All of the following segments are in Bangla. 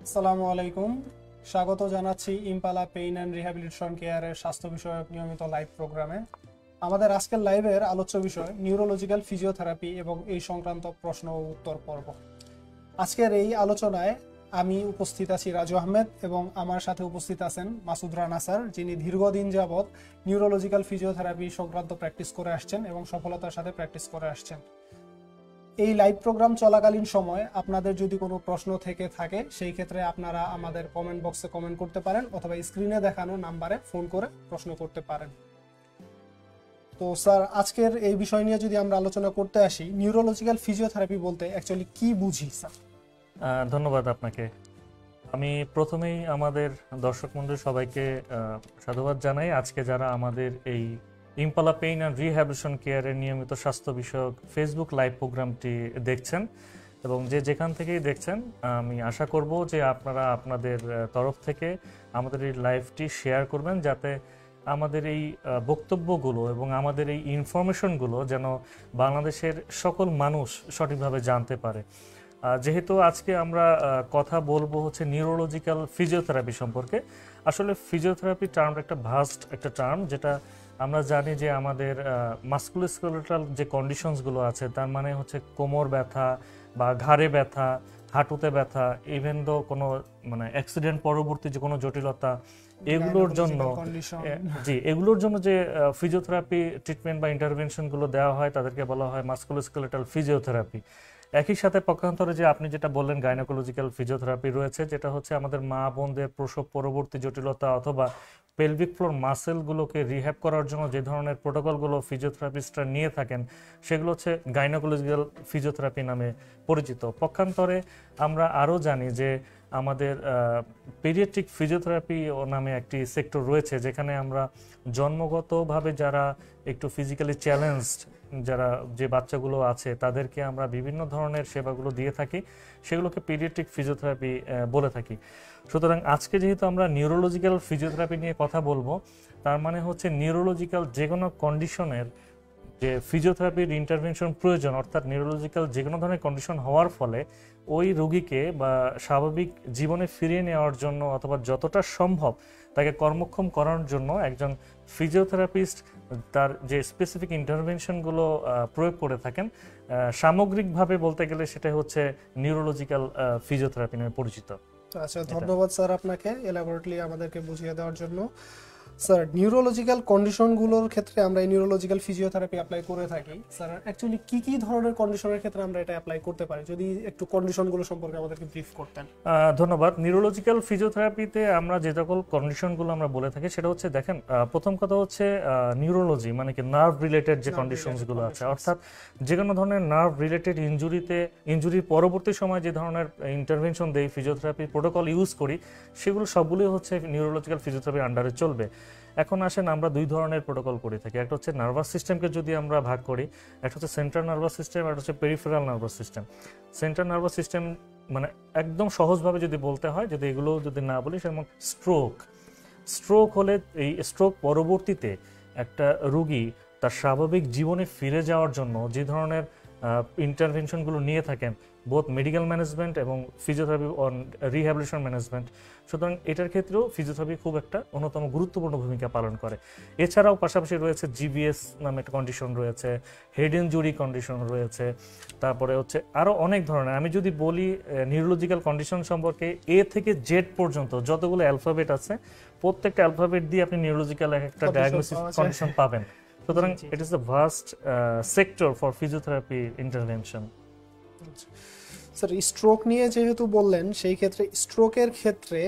আসসালামু আলাইকুম। স্বাগত জানাচ্ছি ইম্পালা পেইন অ্যান্ড রিহ্যাবিলিটেশন কেয়ারের স্বাস্থ্য বিষয়ক নিয়মিত লাইভ প্রোগ্রামে। আমাদের আজকের লাইভের আলোচ্য বিষয় নিউরোলজিক্যাল ফিজিওথেরাপি এবং এই সংক্রান্ত প্রশ্ন ও উত্তর পর্ব। আজকের এই আলোচনায় আমি উপস্থিত আছি রাজু আহমেদ এবং আমার সাথে উপস্থিত আছেন মাসুদ রানা স্যার, যিনি দীর্ঘদিন যাবৎ নিউরোলজিক্যাল ফিজিওথেরাপি সংক্রান্ত প্র্যাকটিস করে আসছেন এবং সফলতার সাথে প্র্যাকটিস করে আসছেন। এই লাইভ প্রোগ্রাম চলাকালীন সময় আপনাদের যদি কোনো প্রশ্ন থেকে থাকে সেই ক্ষেত্রে আপনারা আমাদের কমেন্ট বক্সে কমেন্ট করতে পারেন অথবা স্ক্রিনে দেখানো নাম্বারে ফোন করে প্রশ্ন করতে পারেন। তো স্যার, আজকের এই বিষয় নিয়ে যদি আমরা আলোচনা করতে আসি, নিউরোলজিক্যাল ফিজিওথেরাপি বলতে অ্যাকচুয়ালি কি বুঝি স্যার? ধন্যবাদ আপনাকে। আমি প্রথমেই আমাদের দর্শক মণ্ডলী সবাইকে সাধুবাদ জানাই। আজকে যারা আমাদের এই ইম্পালা পেইন অ্যান্ড রিহ্যাবিলিটেশন কেয়ারের নিয়মিত স্বাস্থ্য বিষয়ক ফেসবুক লাইভ প্রোগ্রামটি দেখছেন এবং যে যেখান থেকেই দেখছেন, আমি আশা করব যে আপনারা আপনাদের তরফ থেকে আমাদের এই লাইভটি শেয়ার করবেন, যাতে আমাদের এই বক্তব্যগুলো এবং আমাদের এই ইনফরমেশনগুলো যেন বাংলাদেশের সকল মানুষ সঠিকভাবে জানতে পারে। যেহেতু আজকে আমরা কথা বলবো হচ্ছে নিউরোলজিক্যাল ফিজিওথেরাপি সম্পর্কে। আসলে ফিজিওথেরাপি টার্মটা একটা ভাস্ট একটা টার্ম, যেটা আমরা জানি যে আমাদের মাসকুলোস্কেলেটাল যে কন্ডিশনসগুলো আছে, তার মানে হচ্ছে কোমর ব্যথা বা ঘাড়ে ব্যথা, হাঁটুতে ব্যথা, ইভেন দো কোনো অ্যাক্সিডেন্ট পরবর্তী যে কোনো জটিলতা, এগুলোর জন্য এগুলোর জন্য যে ফিজিওথেরাপি ট্রিটমেন্ট বা ইন্টারভেনশনগুলো দেওয়া হয় তাদেরকে বলা হয় মাসকুলোস্কেলেটাল ফিজিওথেরাপি। একই সাথে পক্ষান্তরে যে আপনি যেটা বললেন গাইনোকোলজিক্যাল ফিজিওথেরাপি রয়েছে, যেটা হচ্ছে আমাদের মা বোনদের প্রসব পরবর্তী জটিলতা অথবা পেলভিক ফ্লোর মাসেলগুলোকে রিহ্যাব করার জন্য যে ধরনের প্রোটোকলগুলো ফিজিওথেরাপিস্টরা নিয়ে থাকেন, সেগুলো হচ্ছে গাইনোকোলজিক্যাল ফিজিওথেরাপি নামে পরিচিত। পক্ষান্তরে আমরা আরও জানি যে আমাদের পেডিয়াট্রিক ফিজিওথেরাপি নামে একটি সেক্টর রয়েছে, যেখানে আমরা জন্মগতভাবে যারা একটু ফিজিক্যালি চ্যালেঞ্জড, যারা যে বাচ্চাগুলো আছে, তাদেরকে আমরা বিভিন্ন ধরনের সেবাগুলো দিয়ে থাকি, সেগুলোকে পেডিয়াট্রিক ফিজিওথেরাপি বলে থাকি। সুতরাং আজকে যেহেতু আমরা নিউরোলজিক্যাল ফিজিওথেরাপি নিয়ে কথা বলবো, তার মানে হচ্ছে নিউরোলজিক্যাল যে কোনো কন্ডিশনের যে ফিজিওথেরাপির ইন্টারভেনশন প্রয়োজন, অর্থাৎ নিউরোলজিক্যাল যে কোনো ধরনের কন্ডিশন হওয়ার ফলে ওই রোগীকে বা স্বাভাবিক জীবনে ফিরিয়ে নেওয়ার জন্য অথবা যতটা সম্ভব তাকে কর্মক্ষম করার জন্য একজন ফিজিওথেরাপিস্ট তার যে স্পেসিফিক ইন্টারভেনশনগুলো প্রয়োগ করে থাকেন, সামগ্রিকভাবে বলতে গেলে সেটা হচ্ছে নিউরোলজিক্যাল ফিজিওথেরাপি নামে পরিচিত। আচ্ছা, ধন্যবাদ স্যার আপনাকে এলাবোরেটলি আমাদেরকে বুঝিয়ে দেওয়ার জন্য। স্যার, নিউরোলজিক্যাল কন্ডিশনগুলোর ক্ষেত্রে আমরা এই নিউরোলজিক্যাল ফিজিওথেরাপি অ্যাপ্লাই করে থাকি। স্যার, অ্যাকচুয়ালি কি কি ধরনের কন্ডিশনের ক্ষেত্রে আমরা এটা অ্যাপ্লাই করতে পারি, যদি একটু কন্ডিশনগুলো সম্পর্কে আমাদেরকে ব্রিফ করতেন। ধন্যবাদ। নিউরোলজিক্যাল ফিজিওথেরাপিতে আমরা যে সকল কন্ডিশনগুলো আমরা বলে থাকি, সেটা হচ্ছে দেখেন, প্রথম কথা হচ্ছে নিউরোলজি মানে কি নার্ভ রিলেটেড যে কন্ডিশনসগুলো আছে, অর্থাৎ যে কোনো ধরনের নার্ভ রিলেটেড ইনজুরির পরবর্তী সময় যে ধরনের ইন্টারভেনশন দেই, ফিজিওথেরাপি প্রোটোকল ইউজ করি, সেগুলো সবগুলোই হচ্ছে নিউরোলজিক্যাল ফিজিওথেরাপির আন্ডারে চলবে। এখন আসেন, আমরা দুই ধরনের প্রোটোকল করে থাকি। একটা হচ্ছে নার্ভাস সিস্টেমকে যদি আমরা ভাগ করি, একটা হচ্ছে সেন্ট্রাল নার্ভাস সিস্টেম, একটা হচ্ছে peripheral nervous system. Central nervous system মানে একদম সহজভাবে যদি বলতে হয়, যদি এগুলো যদি না বলি, যেমন স্ট্রোক হলে এই স্ট্রোক পরবর্তীতে একটা রোগী তার স্বাভাবিক জীবনে ফিরে যাওয়ার জন্য যে ধরনের ইন্টারভেনশনগুলো নিয়ে থাকেন, বোথ মেডিকেল ম্যানেজমেন্ট এবং ফিজিওথেরাপি অন রিহ্যাবিলিটেশন ম্যানেজমেন্ট, সুতরাং এটার ক্ষেত্রেও ফিজিওথেরাপি খুব একটা অন্যতম গুরুত্বপূর্ণ ভূমিকা পালন করে। এছাড়াও পাশাপাশি রয়েছে জিবিএস নামে একটা কন্ডিশন রয়েছে, হেড ইনজুরি কন্ডিশন রয়েছে, তারপরে হচ্ছে আরও অনেক ধরনের। আমি যদি বলি নিউরোলজিক্যাল কন্ডিশন সম্পর্কে, এ থেকে জেড পর্যন্ত যতগুলো অ্যালফাবেট আছে, প্রত্যেকটা অ্যালফাবেট দিয়ে আপনি নিউরোলজিক্যাল একটা ডায়াগনোসিস কন্ডিশন পাবেন। সুতরাং it is the vast sector for physiotherapy intervention. Sir, stroke নিয়ে যেহেতু বললেন, সেই ক্ষেত্রে স্ট্রোকের ক্ষেত্রে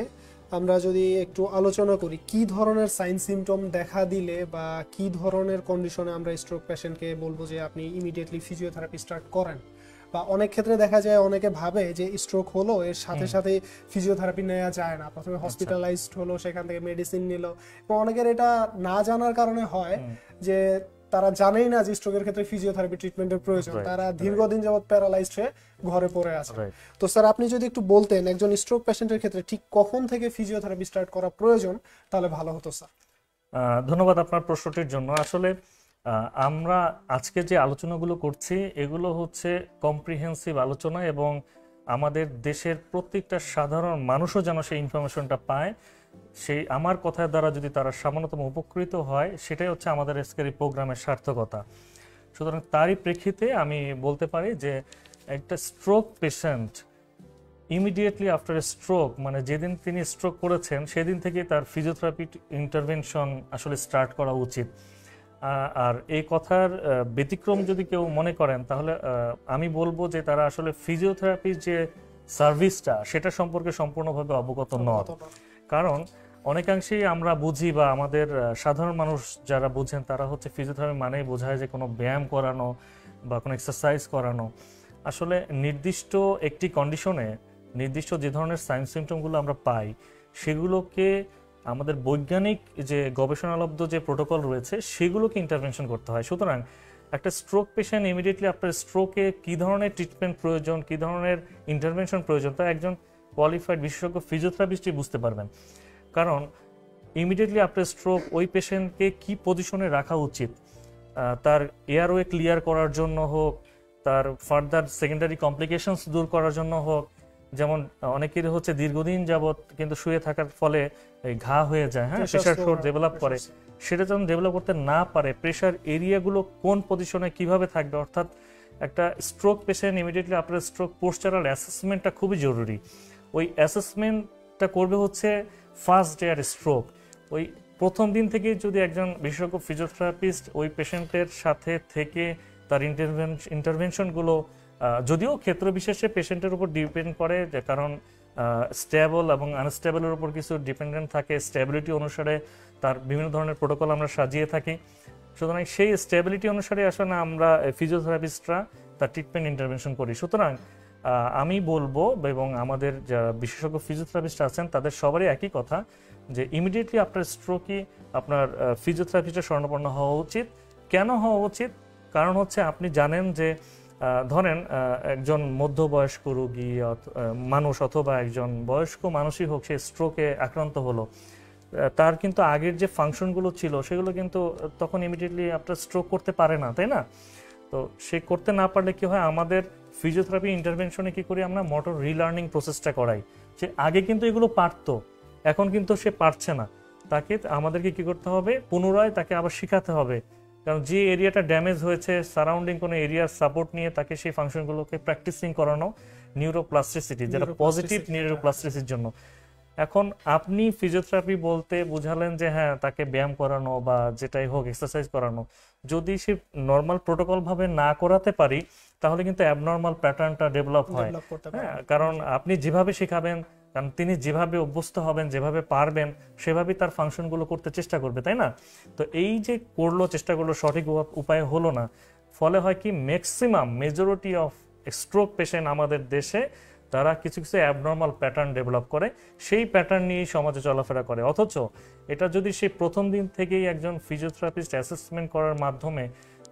আমরা যদি একটু আলোচনা করি, কি ধরনের সাইন সিমটম দেখা দিলে বা কি ধরনের কন্ডিশনে আমরা স্ট্রোক পেশেন্টকে বলবো যে আপনি ইমিডিয়েটলি ফিজিওথেরাপি স্টার্ট করেন, বা অনেক ক্ষেত্রে দেখা যায় অনেকে ভাবে যে স্ট্রোক হলো এর সাথে সাথে ফিজিওথেরাপি নেওয়া যায় না, প্রথমে হসপিটালাইজড হলো, সেখান থেকে মেডিসিন নিল, এবং অনেকের এটা না জানার কারণে হয় যে তারা জানেই না যে স্ট্রোকের ক্ষেত্রে ফিজিওথেরাপি ট্রিটমেন্টের প্রয়োজন, তারা দীর্ঘদিন যাবত প্যারালাইজড হয়ে ঘরে পড়ে আছে। তো স্যার, আপনি যদি একটু বলতেন একজন স্ট্রোক পেশেন্টের ক্ষেত্রে ঠিক কখন থেকে ফিজিওথেরাপি স্টার্ট করা প্রয়োজন, তাহলে ভালো হতো স্যার। ধন্যবাদ আপনার প্রশ্নটির জন্য। আসলে আমরা আজকে যে আলোচনাগুলো করছি, এগুলো হচ্ছে কম্প্রিহেন্সিভ আলোচনা এবং আমাদের দেশের প্রত্যেকটা সাধারণ মানুষও যেন সেই ইনফরমেশনটা পায়, সেই আমার কথার দ্বারা যদি তারা সামান্যতম উপকৃত হয়, সেটাই হচ্ছে আমাদের আজকের এই প্রোগ্রামের সার্থকতা। সুতরাং তারই প্রেক্ষিতে আমি বলতে পারি যে একটা stroke patient immediately after a stroke, মানে যেদিন তিনি স্ট্রোক করেছেন সেদিন থেকে তার ফিজিওথেরাপি ইন্টারভেনশন আসলে স্টার্ট করা উচিত। আর এই কথার ব্যতিক্রম যদি কেউ মনে করেন, তাহলে আমি বলবো যে তারা আসলে ফিজিওথেরাপির যে সার্ভিসটা সেটা সম্পর্কে সম্পূর্ণভাবে অবগত নয়। কারণ অনেকাংশেই আমরা বুঝি বা আমাদের সাধারণ মানুষ যারা বুঝেন তারা হচ্ছে ফিজিওথেরাপি মানেই বোঝায় যে কোনো ব্যায়াম করানো বা কোনো এক্সারসাইজ করানো। আসলে নির্দিষ্ট একটি কন্ডিশনে নির্দিষ্ট যে ধরনের সাইন সিমটমগুলো আমরা পাই সেগুলোকে আমাদের বৈজ্ঞানিক যে গবেষণালব্ধ যে প্রোটোকল রয়েছে সেগুলোকে ইন্টারভেনশন করতে হয়। সুতরাং একটা স্ট্রোক পেশেন্ট ইমিডিয়েটলি আপনার স্ট্রোকে কী ধরনের ট্রিটমেন্ট প্রয়োজন, কী ধরনের ইন্টারভেনশন প্রয়োজন, তা একজন কোয়ালিফাইড বিশেষজ্ঞ ফিজিওথেরাপিস্টই বুঝতে পারবেন। কারণ ইমিডিয়েটলি আফটার স্ট্রোক ওই পেশেন্টকে কি পজিশনে রাখা উচিত, তার এয়ারওয়ে ক্লিয়ার করার জন্য হোক, তার ফার্দার সেকেন্ডারি কমপ্লিকেশনস দূর করার জন্য হোক। যেমন অনেকেরই হচ্ছে দীর্ঘদিন যাবৎ কিন্তু শুয়ে থাকার ফলে ঘা হয়ে যায়, হ্যাঁ, প্রেশার শোর ডেভেলপ করে, সেটা যখন ডেভেলপ করতে না পারে প্রেশার এরিয়াগুলো কোন পজিশনে কিভাবে থাকবে, অর্থাৎ একটা স্ট্রোক পেশেন্ট ইমিডিয়েটলি আপনার স্ট্রোক পোস্টারাল অ্যাসেসমেন্টটা খুবই জরুরি। ওই অ্যাসেসমেন্টটা করবে হচ্ছে ফার্স্ট ডে আর স্ট্রোক। ওই প্রথম দিন থেকে যদি একজন বিশেষজ্ঞ ফিজিওথেরাপিস্ট ওই পেশেন্টের সাথে থেকে তার ইন্টারভেনশনগুলো, যদিও ক্ষেত্র বিশেষে পেশেন্টের উপর ডিপেন্ড করে, যে কারণ স্টেবল এবং আনস্টেবলের উপর কিছু ডিপেন্ডেন্ট থাকে, স্টেবিলিটি অনুসারে তার বিভিন্ন ধরনের প্রোটোকল আমরা সাজিয়ে থাকি। সুতরাং সেই স্টেবিলিটি অনুসারে আসলে আমরা ফিজিওথেরাপিস্টরা তার ট্রিটমেন্ট ইন্টারভেনশন করি। সুতরাং আমি বলবো, এবং আমাদের যারা বিশেষজ্ঞ ফিজিওথেরাপিস্ট আছেন তাদের সবারই একই কথা, যে ইমিডিয়েটলি আপনার স্ট্রোকই আপনার ফিজিওথেরাপিস্টের শরণাপন্ন হওয়া উচিত। কেন হওয়া উচিত? কারণ হচ্ছে আপনি জানেন যে ধরেন একজন মধ্যবয়স্ক রোগী মানুষ অথবা একজন বয়স্ক মানুষই হোক, সে স্ট্রোকে আক্রান্ত হলো, তার কিন্তু আগের যে ফাংশনগুলো ছিল সেগুলো কিন্তু তখন ইমিডিয়েটলি আপনার স্ট্রোক করতে পারে না, তাই না? তো সে করতে না পারলে কি হয়, আমাদের ফিজিওথেরাপি ইন্টারভেনশনে কি করি আমরা, মোটর রিলার্নিং প্রসেসটা করাই। সে আগে কিন্তু এগুলো পারতো, এখন কিন্তু সে পারছে না। তাকে আমাদেরকে কি করতে হবে, পুনরায় তাকে আবার শেখাতে হবে। কারণ যে এরিয়াটা ড্যামেজ হয়েছে, সারাউন্ডিং কোনো এরিয়ার সাপোর্ট নিয়ে তাকে সেই ফাংশনগুলোকে প্র্যাকটিসিং করানো, নিউরোপ্লাস্টিসিটি, যেটা পজিটিভ নিউরোপ্লাস্টিসিটির জন্য। এখন আপনি ফিজিওথেরাপি বলতে বুঝালেন যে হ্যাঁ তাকে ব্যায়াম করানো বা যেটাই হোক এক্সারসাইজ করানো, যদি সে নর্মাল প্রোটোকল ভাবে না করাতে পারি তাহলে কিন্তু অ্যাবনর্মাল প্যাটার্নটা ডেভেলপ হয়। হ্যাঁ, কারণ আপনি যেভাবে শেখাবেন, কারণ তিনি যেভাবে অভ্যস্ত হবেন, যেভাবে পারবেন, সেভাবেই তার ফাংশনগুলো করতে চেষ্টা করবে, তাই না? তো এই যে করলো, চেষ্টা করলো, সঠিক উপায়ে হলো না, ফলে হয় কি, maximum majority of stroke patient আমাদের দেশে তারা কিছু কিছু অ্যাবনর্মাল প্যাটার্ন ডেভেলপ করে, সেই প্যাটার্ন নিয়েই সমাজে চলাফেরা করে। অথচ এটা যদি সেই প্রথম দিন থেকেই একজন ফিজিওথেরাপিস্ট অ্যাসেসমেন্ট করার মাধ্যমে,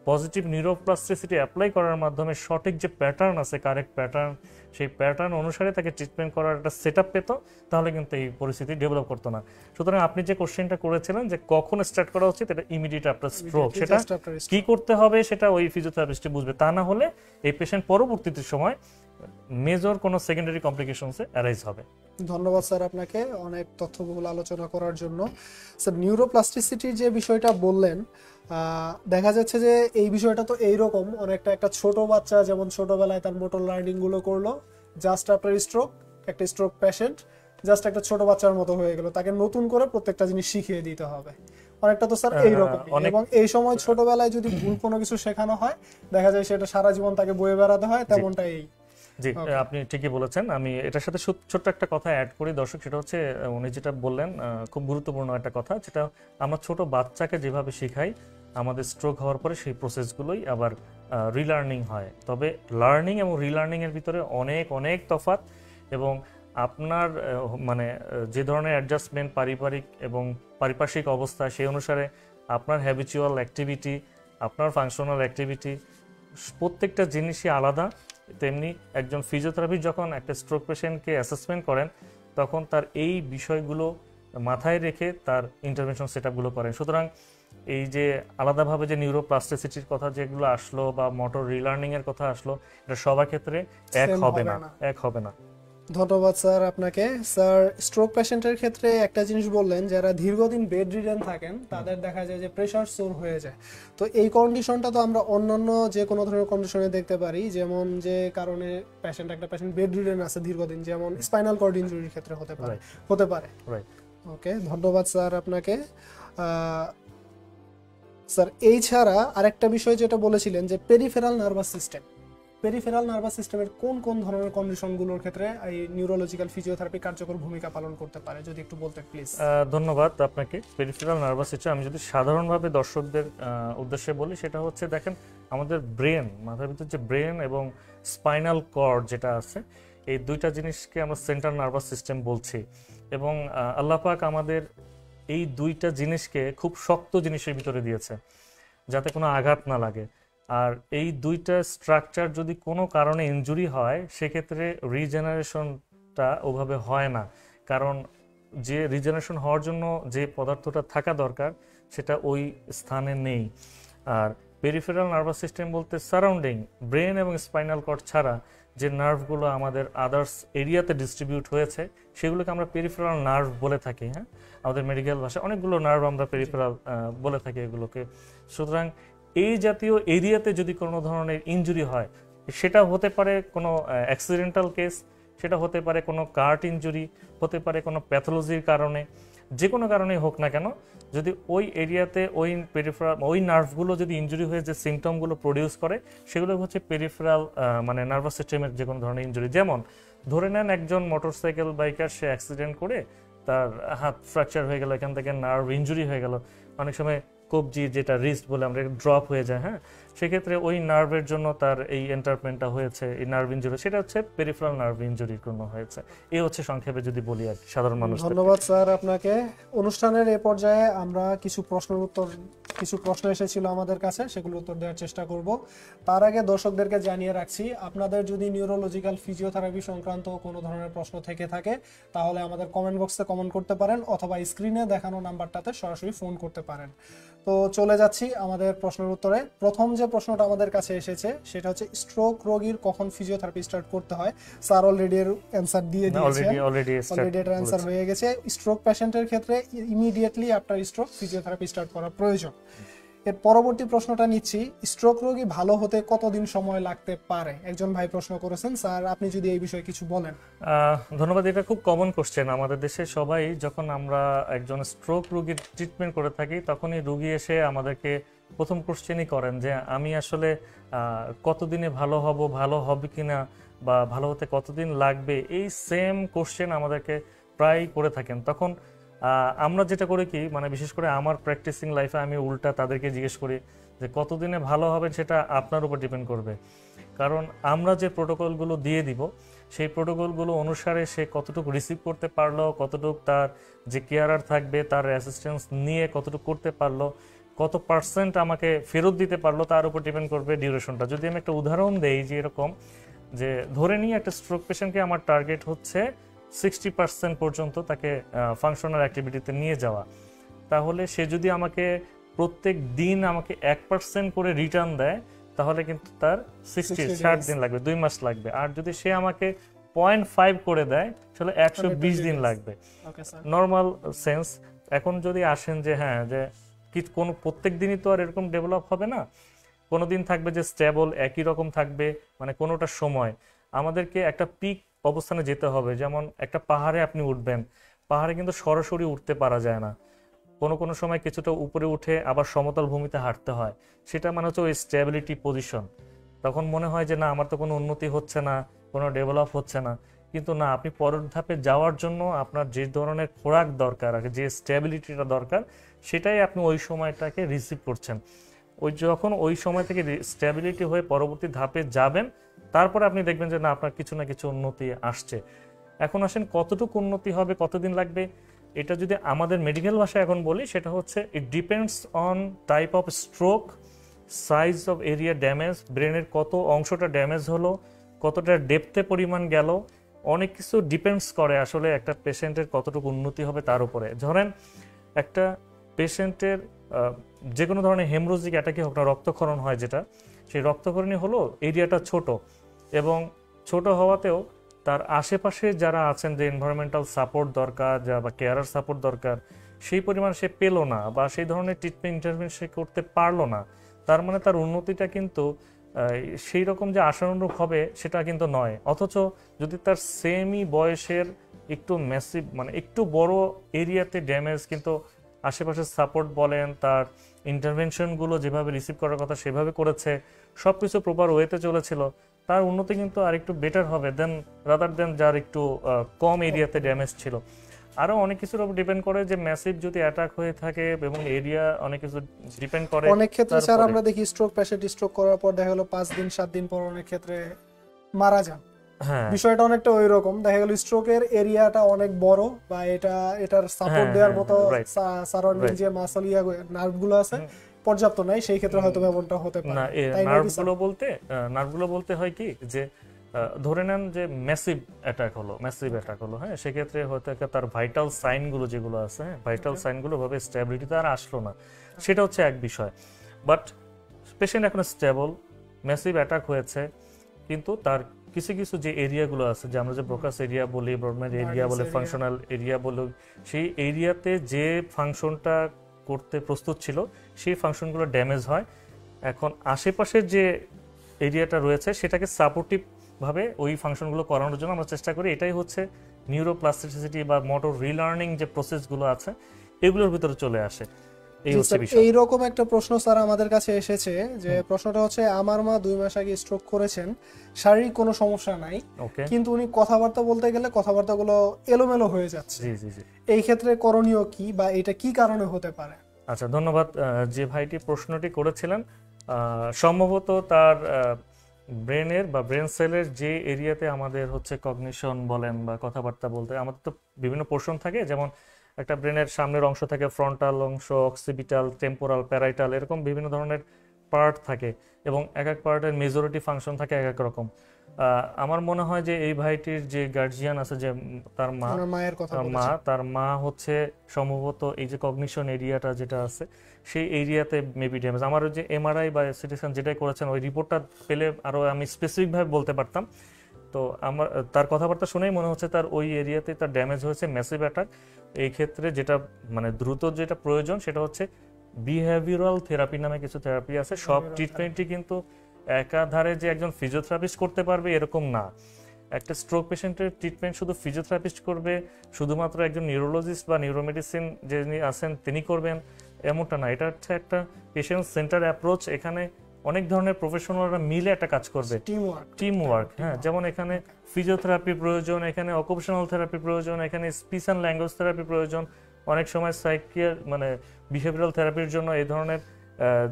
পজিটিভ নিউরোপ্লাস্টিসিটি অ্যাপ্লাই করার মাধ্যমে সঠিক যে প্যাটার্ন আছে, কারেক্ট প্যাটার্ন, সেই প্যাটার্ন অনুসারে তাকে ট্রিটমেন্ট করার একটা সেট আপ পেত, তাহলে কিন্তু এই পরিস্থিতি ডেভেলপ করতো না। সুতরাং আপনি যে কোশ্চেনটা করেছিলেন যে কখন স্টার্ট করা উচিত, এটা ইমিডিয়েট আফটার স্ট্রোক, সেটা কি করতে হবে সেটা ওই ফিজিওথেরাপিস্ট বুঝবে। তা না হলে এই পেশেন্ট পরবর্তীতে সময় মেজর কোনো সেকেন্ডারি কমপ্লিকেশনসে অ্যারাইজ হবে। ধন্যবাদ স্যার আপনাকে অনেক তথ্যবহুল আলোচনা করার জন্য। স্যার, নিউরোপ্লাস্টিসিটির যে বিষয়টা বললেন, দেখা যাচ্ছে যে এই বিষয়টা তো এইরকম, অনেকটা একটা ছোট বাচ্চা যেমন ছোটবেলায় তার মোটর লার্নিং গুলো করলো, জাস্ট আফটার স্ট্রোক একটা স্ট্রোক পেশেন্ট জাস্ট একটা ছোট বাচ্চার মতো হয়ে গেল, তাকে নতুন করে প্রত্যেকটা জিনিস শিখিয়ে দিতে হবে। অনেকটা তো স্যার এইরকম, এবং এই সময় ছোটবেলায় যদি ভুল কোনো কিছু শেখানো হয়, দেখা যায় সেটা সারা জীবন তাকে বয়ে বেড়াতে হয়, তেমনটাই। জি, আপনি ঠিকই বলেছেন। আমি এটার সাথে ছোট্ট একটা কথা অ্যাড করি দর্শক, সেটা হচ্ছে উনি যেটা বললেন খুব গুরুত্বপূর্ণ একটা কথা, যেটা আমরা ছোট বাচ্চাকে যেভাবে শেখাই, আমাদের স্ট্রোক হওয়ার পরে সেই প্রসেসগুলোই আবার রিলার্নিং হয়। তবে লার্নিং এবং রিলার্নিং এর ভিতরে অনেক অনেক তফাৎ, এবং আপনার মানে যে ধরনের অ্যাডজাস্টমেন্ট, পারিবারিক এবং পারিপার্শ্বিক অবস্থা, সেই অনুসারে আপনার হ্যাবিচুয়াল অ্যাক্টিভিটি, আপনার ফাংশনাল অ্যাক্টিভিটি, প্রত্যেকটা জিনিসই আলাদা। তেমনি একজন ফিজিওথেরাপিস্ট যখন একটা স্ট্রোক পেশেন্টকে অ্যাসেসমেন্ট করেন, তখন তার এই বিষয়গুলো মাথায় রেখে তার ইন্টারভেনশন সেটআপগুলো করেন। সুতরাং এই যে আলাদাভাবে যে নিউরোপ্লাস্টিসিটির কথা যেগুলো আসলো বা মোটর রিলার্নিং এর কথা আসলো, এটা সবার ক্ষেত্রে এক Same হবে হবে না, না। এক হবে না। ধন্যবাদ স্যার আপনাকে। স্যার, স্ট্রোক পেশেন্টের ক্ষেত্রে একটা জিনিস বললেন, যারা দীর্ঘদিন বেড রিডেন থাকেন তাদের দেখা যায় যে প্রেশার সোর হয়ে যায়। তো এই কন্ডিশনটা তো আমরা অন্যান্য যে কোনো ধরনের কন্ডিশনে দেখতে পারি, যেমন যে কারণে একটা পেশেন্ট বেড রিডেন আছে দীর্ঘদিন, যেমন স্পাইনাল কর্ড ইনজুরির ক্ষেত্রে হতে পারে। রাইট। ওকে, ধন্যবাদ স্যার আপনাকে। স্যার, এই ছাড়া আরেকটা বিষয় যেটা বলেছিলেন যে পেরিফেরাল নার্ভাস সিস্টেমের কোন কোন ধরনের কন্ডিশনগুলোর ক্ষেত্রে এই নিউরোলজিক্যাল ফিজিওথেরাপি কার্যকর ভূমিকা পালন করতে পারে, যদি একটু বলতেন প্লিজ। ধন্যবাদ আপনাকে। পেরিফেরাল নার্ভাস সিস্টেম আমি যদি সাধারণভাবে দর্শকদের উদ্দেশ্যে বলি, সেটা হচ্ছে দেখেন আমাদের ব্রেন, মাথার ভিতর যে ব্রেন এবং স্পাইনাল কর্ড যেটা আছে, এই দুইটা জিনিসকে আমরা সেন্ট্রাল নার্ভাস সিস্টেম বলছি। এবং আল্লাহ পাক আমাদের এই দুইটা জিনিসকে খুব শক্ত জিনিসের ভিতরে দিয়েছে যাতে কোনো আঘাত না লাগে। আর এই দুইটা স্ট্রাকচার যদি কোনো কারণে ইনজুরি হয়, সেক্ষেত্রে রিজেনারেশনটা ওভাবে হয় না, কারণ যে রিজেনারেশন হওয়ার জন্য যে পদার্থটা থাকা দরকার সেটা ওই স্থানে নেই। আর পেরিফেরাল নার্ভাস সিস্টেম বলতে সারাউন্ডিং ব্রেন এবং স্পাইনাল কর্ড ছাড়া যে নার্ভগুলো আমাদের আদার্স এরিয়াতে ডিস্ট্রিবিউট হয়েছে, সেগুলোকে আমরা পেরিফেরাল নার্ভ বলে থাকি। হ্যাঁ, আমাদের মেডিকেল ভাষায় অনেকগুলো নার্ভ আমরা পেরিফেরাল বলে থাকি এগুলোকে। সুতরাং এই জাতীয় এরিয়াতে যদি কোনো ধরনের ইনজুরি হয়, সেটা হতে পারে কোনো অ্যাক্সিডেন্টাল কেস, সেটা হতে পারে কোনো কার্ট ইনজুরি, হতে পারে কোনো প্যাথোলজির কারণে, যে কোনো কারণেই হোক না কেন, যদি ওই এরিয়াতে ওই নার্ভগুলো যদি ইনজুরি হয়ে যে সিমটমগুলো প্রডিউস করে, সেগুলো হচ্ছে পেরিফেরাল মানে নার্ভাস সিস্টেমের যে কোনো ধরনের ইনজুরি। যেমন ধরে নেন একজন মোটরসাইকেল বাইকার, সে অ্যাক্সিডেন্ট করে তার হাত ফ্র্যাকচার হয়ে গেল, এখান থেকে নার্ভ ইনজুরি হয়ে গেল, অনেক সময় কবজি যেটা রিস্ট বলে আমরা ড্রপ হয়ে যায়। হ্যাঁ, সেক্ষেত্রে ওই নার্ভের জন্য তার এই এন্টারপেনটা হয়েছে, এই নার্ভ ইনজুরি, সেটা হচ্ছে পেরিফেরাল নার্ভ ইনজুরির জন্য হয়েছে। এই হচ্ছে সংক্ষেপে যদি বলি আর সাধারণ মানুষ। ধন্যবাদ স্যার আপনাকে। অনুষ্ঠানের এই পর্যায়ে আমরা কিছু প্রশ্ন এসেছিল আমাদের কাছে, সেগুলো উত্তর দেওয়ার চেষ্টা করব। তার আগে দর্শকদেরকে জানিয়ে রাখছি, আপনাদের যদি নিউরোলজিক্যাল ফিজিওথেরাপি সংক্রান্ত কোনো ধরনের প্রশ্ন থেকে থাকে, তাহলে আমাদের কমেন্ট বক্সে কমেন্ট করতে পারেন, অথবা স্ক্রিনে দেখানো নাম্বারটাতে সরাসরি ফোন করতে পারেন। তো চলে যাচ্ছি আমাদের প্রশ্নের উত্তরে। প্রথম যে প্রশ্নটা আমাদের কাছে এসেছে সেটা হচ্ছে, স্ট্রোক রোগীর কখন ফিজিওথেরাপি স্টার্ট করতে হয়? স্যার অলরেডি এর অ্যানসার দিয়ে দিয়েছে, অলরেডি এটার অ্যানসার হয়ে গেছে। স্ট্রোক পেশেন্টের ক্ষেত্রে immediately after stroke physiotherapy start করা প্রয়োজন। এর পরবর্তী প্রশ্নটা নিচ্ছি, স্ট্রোক রোগী ভালো হতে কতদিন সময় লাগতে পারে? একজন ভাই প্রশ্ন করেছেন, স্যার আপনি যদি এই বিষয়ে কিছু বলেন। ধন্যবাদ। এটা খুব কমন কোশ্চেন আমাদের দেশে। সবাই যখন আমরা একজন স্ট্রোক রোগীর ট্রিটমেন্ট করে থাকি, তখনই রোগী এসে আমাদেরকে প্রথম কোশ্চেনই করেন যে আমি আসলে কতদিনে ভালো হবে কিনা, বা ভালো হতে কতদিন লাগবে। এই সেম কোশ্চেন আমাদেরকে প্রায় করে থাকেন। তখন আমরা যেটা করি কি, মানে বিশেষ করে আমার প্র্যাকটিসিং লাইফে আমি উল্টা তাদেরকে জিজ্ঞেস করি যে কতদিনে ভালো হবে সেটা আপনার উপর ডিপেন্ড করবে। কারণ আমরা যে প্রোটোকলগুলো দিয়ে দিব, সেই প্রোটোকলগুলো অনুসারে সে কতটুকু রিসিভ করতে পারলো, কতটুকু তার যে কেয়ারার থাকবে তার অ্যাসিস্ট্যান্স নিয়ে কতটুকু করতে পারলো, কত পার্সেন্ট আমাকে ফেরত দিতে পারলো, তার উপর ডিপেন্ড করবে ডিউরেশনটা। যদি আমি একটা উদাহরণ দেই, যে এরকম যে ধরে নিই একটা স্ট্রোক পেশেন্টকে আমার টার্গেট হচ্ছে 60% পর্যন্ত তাকে ফাংশনাল অ্যাক্টিভিটিতে নিয়ে যাওয়া, তাহলে সে যদি আমাকে প্রত্যেক দিন আমাকে 1% করে রিটার্ন দেয়, তাহলে কিন্তু তার 60 দিন লাগবে, 2 মাস লাগবে। আর যদি সে আমাকে 0.5 করে দেয়, তাহলে 120 দিন লাগবে, নর্মাল সেন্স। এখন যদি আসেন যে হ্যাঁ, যে কোনো প্রত্যেক দিনই তো আর এরকম ডেভেলপ হবে না, কোনো দিন থাকবে যে স্টেবল একই রকম থাকবে, মানে কোনোটা সময় আমাদেরকে একটা পিক অবস্থানে যেতে হবে। যেমন একটা পাহাড়ে আপনি উঠবেন, পাহাড়ে কিন্তু সরাসরি উঠতে পারা যায় না, কোনো সময় কিছুটা উপরে উঠে আবার সমতল ভূমিতে হাঁটতে হয়। সেটা মানে হচ্ছে ওই স্টেবিলিটি পজিশন। তখন মনে হয় যে না, আমার তো কোনো উন্নতি হচ্ছে না, কোনো ডেভেলপ হচ্ছে না। কিন্তু না, আপনি পরের ধাপে যাওয়ার জন্য আপনার যে ধরনের খোরাক দরকার, যে স্টেবিলিটিটা দরকার, সেটাই আপনি ওই সময়টাকে রিসিভ করছেন। যখন ওই সময় থেকে স্টেবিলিটি হয়ে পরবর্তী ধাপে যাবেন, তারপরে আপনি দেখবেন যে না, আপনার কিছু না কিছু উন্নতি আসছে। এখন আসেন কতটুকু উন্নতি হবে, কতদিন লাগবে, এটা যদি আমাদের মেডিকেল ভাষায় এখন বলি, সেটা হচ্ছে it depends on type of stroke, size of area damage, ব্রেনের কত অংশটা ড্যামেজ হলো, কতটা ডেপথে পরিমাণ গেল, অনেক কিছু ডিপেন্ডস করে আসলে একটা পেশেন্টের কতটুকু উন্নতি হবে তার উপরে। ধরেন একটা পেশেন্টের যে কোনো ধরনের হেমোরোজিক অ্যাটাকে হোক না, রক্তক্ষরণ হয় যেটা, সেই রক্তক্ষরণই হলো এরিয়াটা ছোট, এবং ছোট হওয়াতেও তার আশেপাশে যারা আছেন, যে এনভায়রনমেন্টাল সাপোর্ট দরকার বা কেয়ারার সাপোর্ট দরকার, সেই পরিমাণ সে পেল না, বা সেই ধরনের ট্রিটমেন্ট ইন্টারভেনশন সে করতে পারলো না, তার মানে তার উন্নতিটা কিন্তু সেই রকম যে আশানুরূপ হবে সেটা কিন্তু নয়। অথচ যদি তার সেমই বয়সের একটু ম্যাসিভ, মানে একটু বড় এরিয়াতে ড্যামেজ, কিন্তু আশেপাশের সাপোর্ট বলেন, তার ইন্টারভেনশনগুলো যেভাবে রিসিভ করার কথা সেভাবে করেছে, সব কিছু প্রপার ওয়েতে চলেছিল, তার উন্নতি কিন্তু আর একটু বেটার হবে দেন রাদার দেন যার একটু কম এরিয়াতে ড্যামেজ ছিল। আরো অনেক কিছুর উপর ডিপেন্ড করে, যে ম্যাসিভ যদি অ্যাটাক হয়ে থাকে, এবং এরিয়া অনেক কিছু ডিপেন্ড করে। অনেক ক্ষেত্রে স্যার আমরা দেখি স্ট্রোক পেশেন্ট স্ট্রোক করার পর দেখা গেল 5 দিন 7 দিন পর অনেক ক্ষেত্রে মারা যান। হ্যাঁ, বিষয়টা অনেকটা ওই রকম, দেখা গেল স্ট্রোকের এরিয়াটা অনেক বড়, বা এটার সাপোর্ট দেওয়ার মতো সারাউন্ডিং যে মাসল নার্ভগুলো আছে পর্যাপ্ত নাই, সেই ক্ষেত্রে হয়তো এমনটা হতে পারে। না, নার্ভগুলো বলতে হয় কি, যে ধরে নেন যে ম্যাসিভ অ্যাটাক হলো, হ্যাঁ, সেক্ষেত্রে হয়তো তার ভাইটাল সাইনগুলো যেগুলো আছে, ভাইটাল সাইনগুলো ভাবে স্টেবিলিটিতে আর আসলো না, সেটা হচ্ছে এক বিষয়। বাট পেশেন্ট এখন স্টেবল, ম্যাসিভ অ্যাটাক হয়েছে, কিন্তু তার কিছু কিছু যে এরিয়াগুলো আছে, যে আমরা যে ব্রোকাস এরিয়া বলি, ব্রডম্যান এরিয়া বলে, ফাংশনাল এরিয়া বলি, সেই এরিয়াতে যে ফাংশনটা করতে প্রস্তুত ছিল সেই ফাংশনগুলো ড্যামেজ হয়। এখন আশেপাশের যে এরিয়াটা রয়েছে সেটাকে সাপোর্টিভ ভাবে ওই ফাংশনগুলো করানোর জন্য আমরা চেষ্টা করি। এটাই হচ্ছে নিউরোপ্লাস্টিসিটি বা মোটর রিলার্নিং যে প্রসেসগুলো আছে এগুলোর ভিতরে চলে আসে। এই হচ্ছে বিষয়। এইরকম একটা প্রশ্ন স্যার আমাদের কাছে এসেছে, যে প্রশ্নটা হচ্ছে, আমার মা 2 মাস আগে স্ট্রোক করেছেন, শারীরিক কোনো সমস্যা নাই, কিন্তু উনি কথাবার্তা বলতে গেলে কথাবার্তাগুলো এলোমেলো হয়ে যাচ্ছে। জি জি জি। এই ক্ষেত্রে করণীয় কি, বা এটা কি কারণে হতে পারে? আচ্ছা, ধন্যবাদ। যে ভাইটি প্রশ্নটি করেছিলেন, সম্ভবত তার ব্রেনের বা ব্রেন সেলের যে এরিয়াতে আমাদের হচ্ছে কগনিশন বলেন বা কথাবার্তা বলতে, আমাদের তো বিভিন্ন পোর্শন থাকে, যেমন একটা ব্রেনের সামনের অংশ থাকে, ফ্রন্টাল অংশ, অক্সিপিটাল, টেম্পোরাল, প্যারাইটাল, এরকম বিভিন্ন ধরনের পার্ট থাকে, এবং এক এক পার্টের মেজরিটি ফাংশন থাকে এক এক রকম। আমার মনে হয় যে এই ভাইটির যে গার্জিয়ান আছে, যে তার মা হচ্ছে সম্ভবত এই যে কগনিশন এরিয়াটা যেটা আছে সেই এরিয়াতে মেবি ড্যামেজ। আমার যে এমআরআই বা সিটি স্ক্যান যেটাই করেছেন, ওই রিপোর্টটা পেলে আরো আমি স্পেসিফিকভাবে বলতে পারতাম। তো আমার তার কথাবার্তা শুনেই মনে হচ্ছে তার ওই এরিয়াতে তার ড্যামেজ হয়েছে, ম্যাসিভ অ্যাটাক। এই ক্ষেত্রে যেটা মানে দ্রুত যেটা প্রয়োজন সেটা হচ্ছে বিহেভিয়ারাল থেরাপি নামে কিছু থেরাপি আছে। সব ট্রিটমেন্টই কিন্তু একাধারে যে একজন ফিজিওথেরাপিস্ট করতে পারবে এরকম না। একটা স্ট্রোক পেশেন্টের ট্রিটমেন্ট শুধু ফিজিওথেরাপিস্ট করবে, শুধুমাত্র একজন নিউরোলজিস্ট বা নিউরোমেডিসিন যিনি আছেন তিনি করবেন, এমনটা না। এটা হচ্ছে একটা পেশেন্ট সেন্টার অ্যাপ্রোচ। এখানে অনেক ধরনের প্রফেশনালরা মিলে একটা কাজ করবে, টিম ওয়ার্ক। হ্যাঁ, যেমন এখানে ফিজিওথেরাপি প্রয়োজন, এখানে অকুপেশনাল থেরাপি প্রয়োজন, এখানে স্পিচ অ্যান্ড ল্যাঙ্গুয়েজ থেরাপি প্রয়োজন, অনেক সময় মানে বিহেভিয়ারাল থেরাপির জন্য এই ধরনের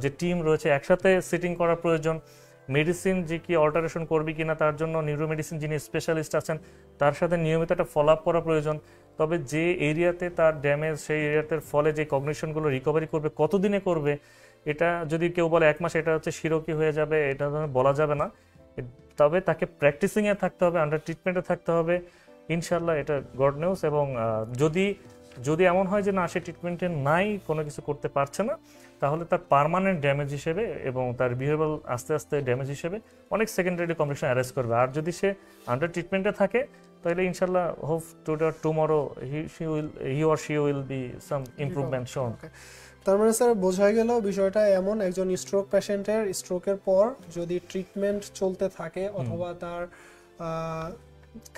যে টিম রয়েছে একসাথে সিটিং করা প্রয়োজন। মেডিসিন যে কি অল্টারেশন করবে কিনা তার জন্য নিউরোমেডিসিন যিনি স্পেশালিস্ট আছেন তার সাথে নিয়মিত একটা ফলো আপ করা প্রয়োজন। তবে যে এরিয়াতে তার ড্যামেজ, সেই এরিয়াতে ফলে যে কগনিশনগুলো রিকভারি করবে, কতদিনে করবে, এটা যদি কেউ বলে 1 মাস এটা হচ্ছে শিরোকি হয়ে যাবে, এটা বলা যাবে না। তবে তাকে প্র্যাকটিসিংয়ে থাকতে হবে, আন্ডার ট্রিটমেন্টে থাকতে হবে, ইনশাল্লাহ এটা গড নিউজ। এবং যদি এমন হয় যে না, সে ট্রিটমেন্টে নাই, কোনো কিছু করতে পারছে না, তাহলে তার পার্মানেন্ট ড্যামেজ হিসেবে এবং তার বিহেভিয়ারাল আস্তে আস্তে ড্যামেজ হিসেবে অনেক সেকেন্ডারি কমপ্লিকেশন অ্যারেস্ট করবে। আর যদি সে আন্ডার ট্রিটমেন্টে থাকে তাহলে ইনশাল্লাহ hope tomorrow he or she will be some improvement শোন। তার মানে স্যার বোঝা গেল বিষয়টা এমন, একজন স্ট্রোক পেশেন্টের স্ট্রোকের পর যদি ট্রিটমেন্ট চলতে থাকে অথবা তার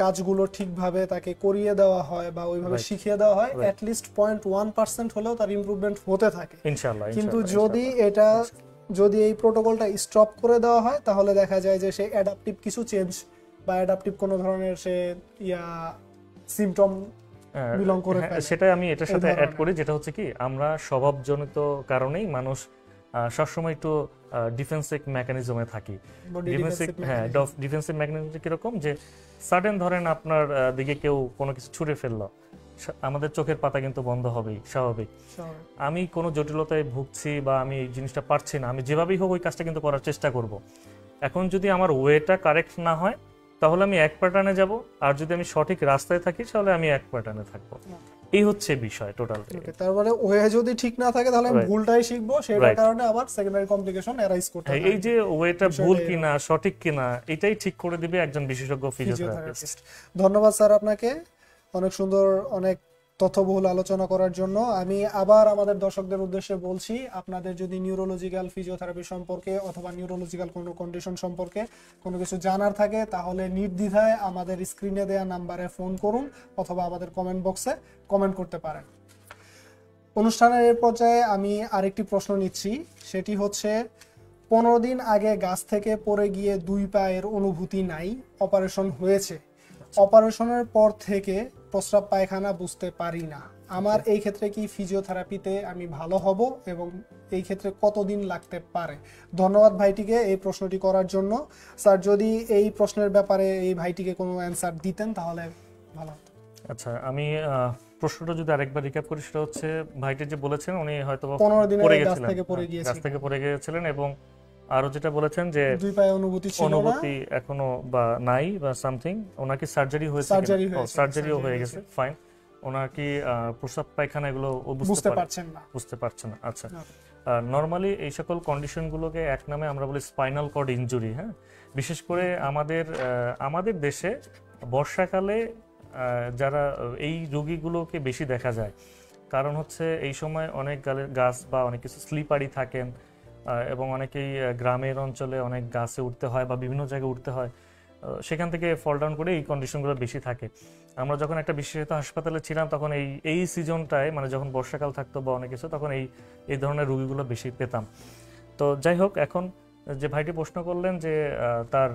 কাজগুলো ঠিকভাবে তাকে করিয়ে দেওয়া হয় বা ওইভাবে শিখিয়ে দেওয়া হয়, অ্যাট লিস্ট 0.1% হলেও তার ইমপ্রুভমেন্ট হতে থাকে। কিন্তু যদি এই প্রোটোকলটা স্টপ করে দেওয়া হয় তাহলে দেখা যায় যে সে অ্যাডাপটিভ কিছু চেঞ্জ বা অ্যাডাপটিভ কোনো ধরনের সে সিমটম বিলং করে ফেলে। সেটাই আমি এটার সাথে অ্যাড করি, যেটা হচ্ছে কি, আমরা স্বভাবজনিত কারণেই মানুষ সবসময় একটু ডিফেন্সিভ মেকানিজমে থাকি। ডিফেন্সিভ মেকানিজম কিরকম, যে সাডেন ধরেন আপনার দিকে কেউ কোনো কিছু ছুঁড়ে ফেললো, আমাদের চোখের পাতা কিন্তু বন্ধ হবেই, স্বাভাবিক। আমি কোনো জটিলতায় ভুগছি বা আমি এই জিনিসটা পারছি না, আমি যেভাবেই হোক ওই কাজটা কিন্তু করার চেষ্টা করব। এখন যদি আমার ওয়েটা কারেক্ট না হয় তাহলে আমি এক প্যাটার্নে যাব, আর যদি আমি সঠিক রাস্তায় থাকি তাহলে আমি এক প্যাটার্নে থাকবো। এই হচ্ছে বিষয় টোটাল। তারপরে ওয়ে যদি ঠিক না থাকে তাহলে আমি Right. ভুলটাই শিখবো, সেটার Right. কারণে আবার সেকেন্ডারি কমপ্লিকেশন অ্যারাইজ করতে হ্যাঁ, হয়। এই যে ওয়েটা বিষয়টা ভুল এরকম। কিনা সঠিক কিনা এটাই ঠিক করে দিবে একজন বিশেষজ্ঞ ফিজিওথেরাপিস্ট। ফিজিওথেরাপিস্ট। ধন্যবাদ স্যার আপনাকে অনেক সুন্দর অনেক তথ্যবহুল আলোচনা করার জন্য। আমি আবার আমাদের দর্শকদের উদ্দেশ্যে বলছি, আপনাদের যদি নিউরোলজিক্যাল ফিজিওথেরাপি সম্পর্কে অথবা নিউরোলজিক্যাল কোনো কন্ডিশন সম্পর্কে কোনো কিছু জানার থাকে তাহলে নির্দ্বিধায় আমাদের স্ক্রিনে দেওয়া নাম্বারে ফোন করুন অথবা আমাদের কমেন্ট বক্সে কমেন্ট করতে পারেন। অনুষ্ঠানের এই পর্যায়ে আমি আরেকটি প্রশ্ন নিচ্ছি, সেটি হচ্ছে 15 দিন আগে গাছ থেকে পড়ে গিয়ে 2 পায়ের অনুভূতি নাই, অপারেশন হয়েছে, অপারেশনের পর থেকে প্রস্রাব পায়খানা বুঝতে পারি না, আমার এই ক্ষেত্রে কি ফিজিওথেরাপিতে আমি ভালো হব এবং এই ক্ষেত্রে কতদিন লাগতে পারে? ধন্যবাদ ভাইটিকে এই প্রশ্নটি করার জন্য। স্যার যদি এই প্রশ্নের ব্যাপারে এই ভাইটিকে কোনো অ্যান্সার দিতেন তাহলে ভালো হতো। আচ্ছা, আমি প্রশ্নটা যদি আরেকবার রিক্যাপ করি, সেটা হচ্ছে ভাইটি যে বলেছেন উনি হয়তো 15 দিনে পড়ে গাছ গেছিলেন, থেকে পড়ে গাছ গিয়েছিলেন, থেকে পড়ে গিয়েছিলেন, এবং আরো যেটা বলেছেন যে 2 পায়ে অনুভূতি ছিল না, অনুভূতি এখনো বা নাই বা সামথিং। ওনার কি সার্জারি হয়েছে? সার্জারি হয়েছে, সার্জারিও হয়ে সার্জারি গেছে, ফাইন। ওনার কি প্রস্রাব পায়খানা এগুলো ও বুঝতে পারছেন না? বুঝতে পারছেন না। আচ্ছা, না। নর্মালি এই সকল কন্ডিশনগুলোকে এক নামে আমরা বলি স্পাইনাল কর্ড ইনজুরি। হ্যাঁ, বিশেষ করে আমাদের দেশে বর্ষাকালে যারা এই রোগীগুলোকে বেশি দেখা যায়, কারণ হচ্ছে এই সময় অনেক গাছ বা অনেক কিছু স্লিপারি থাকেন, এবং অনেকেই গ্রামের অঞ্চলে অনেক গাছে উঠতে হয় বা বিভিন্ন জায়গায় উঠতে হয়, সেখান থেকে ফল ডাউন করে এই কন্ডিশনগুলো বেশি থাকে। আমরা যখন একটা বিশেষায়িত হাসপাতালে ছিলাম তখন এই সিজনটায়, মানে যখন বর্ষাকাল থাকতো বা অনেক কিছু, তখন এই ধরনের রোগীগুলো বেশি পেতাম। তো যাই হোক, এখন যে ভাইটি প্রশ্ন করলেন যে তার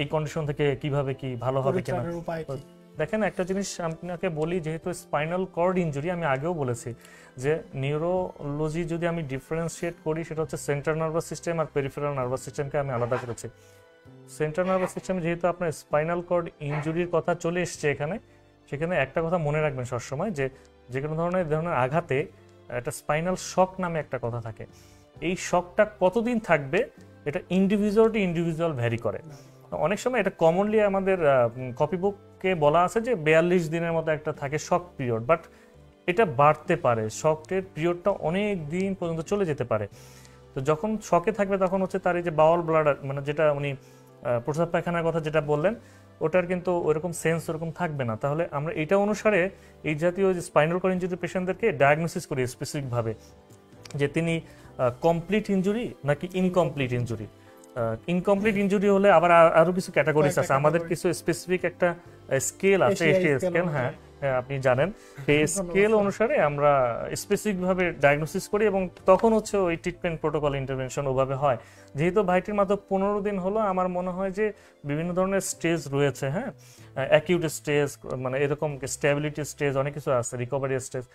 এই কন্ডিশন থেকে কিভাবে কি ভালো হবে কিনা, পরিত্রাণের উপায় কি? দেখেন একটা জিনিস আপনাকে বলি, যেহেতু স্পাইনাল কর্ড ইনজুরি, আমি আগেও বলেছি যে নিউরোলজি যদি আমি ডিফারেন্সিয়েট করি, সেটা হচ্ছে সেন্ট্রাল নার্ভাস সিস্টেম আর পেরিফেরাল নার্ভাস সিস্টেমকে আমি আলাদা করেছি। সেন্ট্রাল নার্ভাস সিস্টেমে যেহেতু আপনার স্পাইনাল কর্ড ইনজুরির কথা চলে এসছে এখানে, সেখানে একটা কথা মনে রাখবেন সবসময়, যে কোনো ধরনের আঘাতে একটা স্পাইনাল শক নামে একটা কথা থাকে। এই শকটা কতদিন থাকবে এটা ইন্ডিভিজুয়াল টু ইন্ডিভিজুয়াল ভ্যারি করে। অনেক সময় এটা কমনলি আমাদের কপি বুককে বলা আছে যে 42 দিনের মতো একটা থাকে শক পিরিয়ড, বাট এটা বাড়তে পারে, শকের পিরিয়ডটা অনেক দিন পর্যন্ত চলে যেতে পারে। তো যখন শকে থাকবে তখন হচ্ছে তার এই যে বাউল ব্লাডার, মানে যেটা উনি প্রস্রাব পায়খানার কথা যেটা বললেন, ওটার কিন্তু ওরকম সেন্স ওরকম থাকবে না। তাহলে আমরা এটা অনুসারে এই জাতীয় যে স্পাইনাল কর্ড ইনজুরি পেশেন্টদেরকে ডায়াগনোসিস করি স্পেসিফিকভাবে, যে তিনি কমপ্লিট ইনজুরি নাকি ইনকমপ্লিট ইনজুরি। ইনকমপ্লিট ইনজুরি হলে আবার আরো কিছু ক্যাটাগরিজ আছে, আমাদের কিছু স্পেসিফিক একটা স্কেল আছে, এশিয়া স্কেল। হ্যাঁ, আপনি জানেন, এই স্কেল অনুসারে আমরা স্পেসিফিক ভাবে ডায়াগনোসিস করি, এবং তখন হচ্ছে ওই ট্রিটমেন্ট প্রোটোকল ইন্টারভেনশন ওভাবে হয়। যেহেতু ভাইটির মাত্র 15 দিন হলো, আমার মনে হয় যে বিভিন্ন ধরনের স্টেজ রয়েছে। হ্যাঁ, অ্যাকিউট স্টেজ, মানে এরকম স্টেবিলিটি স্টেজ, অনেক কিছু আছে, রিকভারি স্টেজ।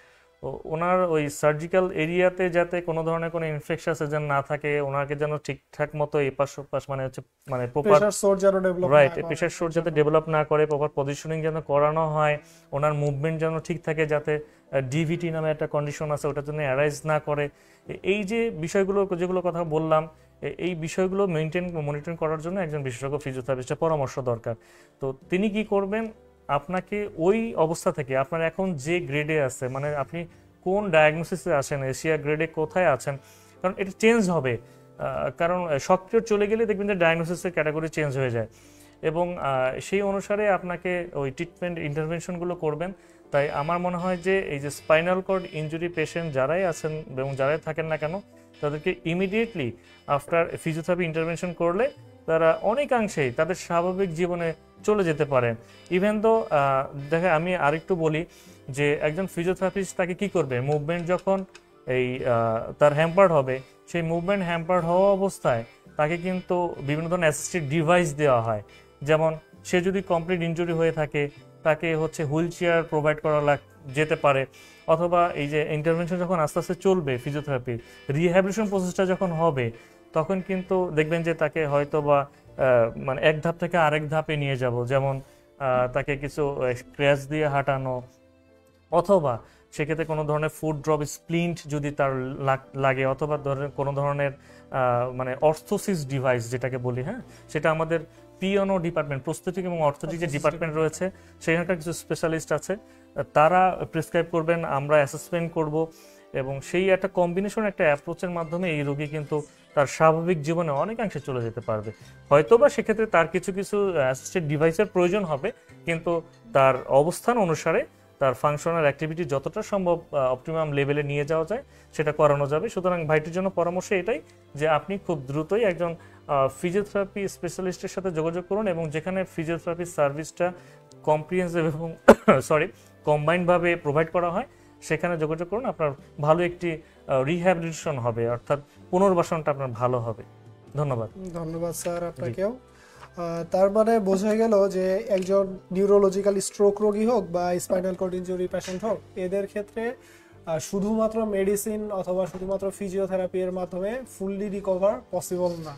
ওনার ওই সার্জিক্যাল এরিয়াতে যাতে কোনো ধরনের কোনো ইনফেকশন যেন না থাকে, ওনাকে যেন ঠিকঠাক মতো এপাশ ওপাশ, মানে হচ্ছে মানে প্রপার প্রেসার সোর্স যেন ডেভেলপ রাইট, প্রেসার সোর্স যাতে ডেভেলপ না করে, প্রপার পজিশনিং যেন করানো হয়, ওনার মুভমেন্ট যেন ঠিক থাকে, যাতে ডিভিটি নামে একটা কন্ডিশন আছে ওটার জন্য অ্যারাইজ না করে। এই যে বিষয়গুলো যেগুলো কথা বললাম, এই বিষয়গুলো মনিটরিং করার জন্য একজন বিশেষজ্ঞ ফিজিওথেরাপিস্টের পরামর্শ দরকার। তো তিনি কি করবেন, আপনাকে ওই অবস্থা থেকে আপনার এখন যে গ্রেডে আছে, মানে আপনি কোন ডায়াগনোসিসে আছেন, এশিয়া গ্রেডে কোথায় আছেন, কারণ এটা চেঞ্জ হবে, কারণ সক্রিয় চলে গেলে দেখবেন যে ডায়াগনোসিসের ক্যাটাগরি চেঞ্জ হয়ে যায়, এবং সেই অনুসারে আপনাকে ওই ট্রিটমেন্ট ইন্টারভেনশনগুলো করবেন। তাই আমার মনে হয় যে এই যে স্পাইনাল কর্ড ইনজুরি পেশেন্ট যারাই আছেন এবং যারাই থাকেন না কেন, তাদেরকে ইমিডিয়েটলি আফটার ফিজিওথেরাপি ইন্টারভেনশন করলে তারা অনেকাংশেই তাদের স্বাভাবিক জীবনে চলে যেতে পারেন। ইভেন তো দেখে আমি আরেকটু বলি যে একজন ফিজিওথেরাপিস্ট তাকে কি করবে, মুভমেন্ট যখন এই তার হ্যাম্পার্ড হবে, সেই মুভমেন্ট হ্যাম্পার্ড হওয়া অবস্থায় তাকে কিন্তু বিভিন্ন ধরনের অ্যাসিস্টিভ ডিভাইস দেওয়া হয়। যেমন সে যদি কমপ্লিট ইনজুরি হয়ে থাকে, তাকে হচ্ছে হুইল চেয়ার প্রোভাইড করা যেতে পারে, অথবা এই যে ইন্টারভেনশন যখন আস্তে আস্তে চলবে, ফিজিওথেরাপি রিহ্যাবিলিটেশন প্রসেসটা যখন হবে, তখন কিন্তু দেখবেন যে তাকে হয়তো বা মানে এক ধাপ থেকে আরেক ধাপে নিয়ে যাব। যেমন তাকে কিছু ক্র্যাচ দিয়ে হাঁটানো, অথবা সেক্ষেত্রে কোনো ধরনের ফুড ড্রপ স্প্লিন্ট যদি তার লাগে, অথবা কোনো ধরনের মানে অর্থোসিস ডিভাইস যেটাকে বলি, হ্যাঁ, সেটা আমাদের পিওনো ডিপার্টমেন্ট, প্রস্থেটিক এবং অর্থোটিক যে ডিপার্টমেন্ট রয়েছে সেখানকার কিছু স্পেশালিস্ট আছে, তারা প্রেসক্রাইব করবেন, আমরা অ্যাসেসমেন্ট করব, এবং সেই একটা কম্বিনেশন একটা অ্যাপ্রোচের মাধ্যমে এই রোগী কিন্তু তার স্বাভাবিক জীবনে অনেকাংশে চলে যেতে পারবে। হয়তোবা সেক্ষেত্রে তার কিছু কিছু অ্যাসিস্টেড ডিভাইসের প্রয়োজন হবে, কিন্তু তার অবস্থান অনুসারে তার ফাংশনাল অ্যাক্টিভিটি যতটা সম্ভব অপটিমাম লেভেলে নিয়ে যাওয়া যায় সেটা করানো যাবে। সুতরাং ভাইটির জন্য পরামর্শ এটাই যে আপনি খুব দ্রুতই একজন ফিজিওথেরাপি স্পেশালিস্টের সাথে যোগাযোগ করুন, এবং যেখানে ফিজিওথেরাপি সার্ভিসটা কম্প্রিহেন্সিভ এবং কম্বাইন্ডভাবে প্রোভাইড করা হয় সেখানে যোগাযোগ করুন। আপনার ভালো একটি রিহ্যাবিলিটেশন হবে, অর্থাৎ পুনর্বাসনটা আপনার ভালো হবে। ধন্যবাদ। ধন্যবাদ স্যার আপনাকেও। তার মানে বোঝা গেল যে একজন নিউরোলজিক্যাল স্ট্রোক রোগী হোক বা স্পাইনাল কর্ড ইনজুরি পেশেন্ট হোক, এদের ক্ষেত্রে শুধুমাত্র মেডিসিন অথবা শুধুমাত্র ফিজিওথেরাপি এর মাধ্যমে ফুললি রিকভার পসিবল না।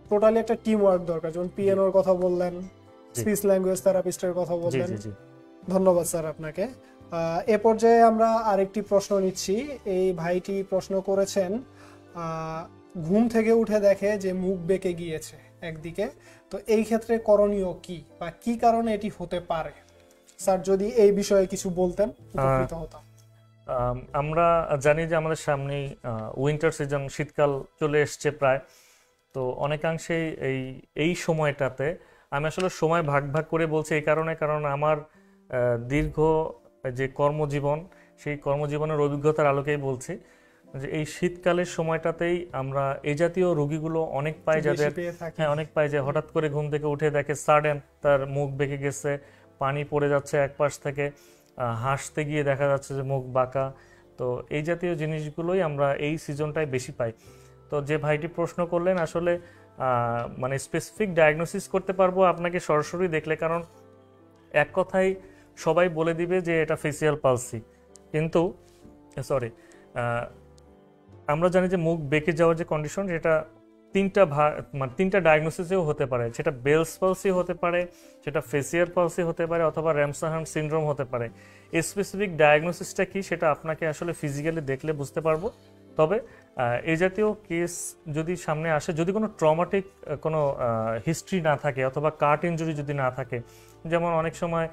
টোটালি একটা টিম ওয়ার্ক দরকার, যেমন পিএনওর কথা বললেন, স্পিচ ল্যাঙ্গুয়েজ থেরাপিস্টের কথা বললেন। ধন্যবাদ স্যার আপনাকে। এ পর্যায়ে আমরা আরেকটি প্রশ্ন নিচ্ছি। এই ভাইটি প্রশ্ন করেছেন, ঘুম থেকে উঠে দেখে যে মুখ বেঁকে গিয়েছে একদিকে, তো এই ক্ষেত্রে করণীয় কি বা কি কারণে এটি হতে পারে? স্যার যদি এই বিষয়ে কিছু বলতেন উপকৃত হতাম। আমরা জানি যে আমাদের সামনেই উইন্টার সিজন, শীতকাল চলে এসছে প্রায়, তো অনেকাংশেই এই সময়টাতে আমি আসলে সময় ভাগ ভাগ করে বলছি এই কারণে, কারণ আমার দীর্ঘ যে কর্মজীবন, সেই কর্মজীবনের অভিজ্ঞতার আলোকেই বলছি যে এই শীতকালের সময়টাতেই আমরা এই জাতীয় রোগীগুলো অনেক পাই, যাদের অনেক পাই যে হঠাৎ করে ঘুম থেকে উঠে দেখে সাডেন তার মুখ বেঁকে গেছে, পানি পড়ে যাচ্ছে এক পাশ থেকে, হাসতে গিয়ে দেখা যাচ্ছে যে মুখ বাঁকা। তো এই জাতীয় জিনিসগুলোই আমরা এই সিজনটায় বেশি পাই। তো যে ভাইটি প্রশ্ন করলেন, আসলে মানে স্পেসিফিক ডায়াগনোসিস করতে পারবো আপনাকে সরাসরি দেখলে, কারণ এক কথাই সবাই বলে দিবে যে এটা ফেসিয়াল পালসি, কিন্তু আমরা জানি যে মুখ বেঁকে যাওয়ার যে কন্ডিশন, সেটা তিনটা ডায়াগনোসিসেও হতে পারে। সেটা বেলস পালসি হতে পারে, সেটা ফেসিয়াল পালসি হতে পারে, অথবা র্যামসাহান সিনড্রোম হতে পারে। এই স্পেসিফিক ডায়াগনোসিসটা কি সেটা আপনাকে আসলে ফিজিক্যালি দেখলে বুঝতে পারবো। তবে এই জাতীয় কেস যদি সামনে আসে, যদি কোনো ট্রমাটিক কোনো হিস্ট্রি না থাকে অথবা কাট ইনজুরি যদি না থাকে, যেমন অনেক সময়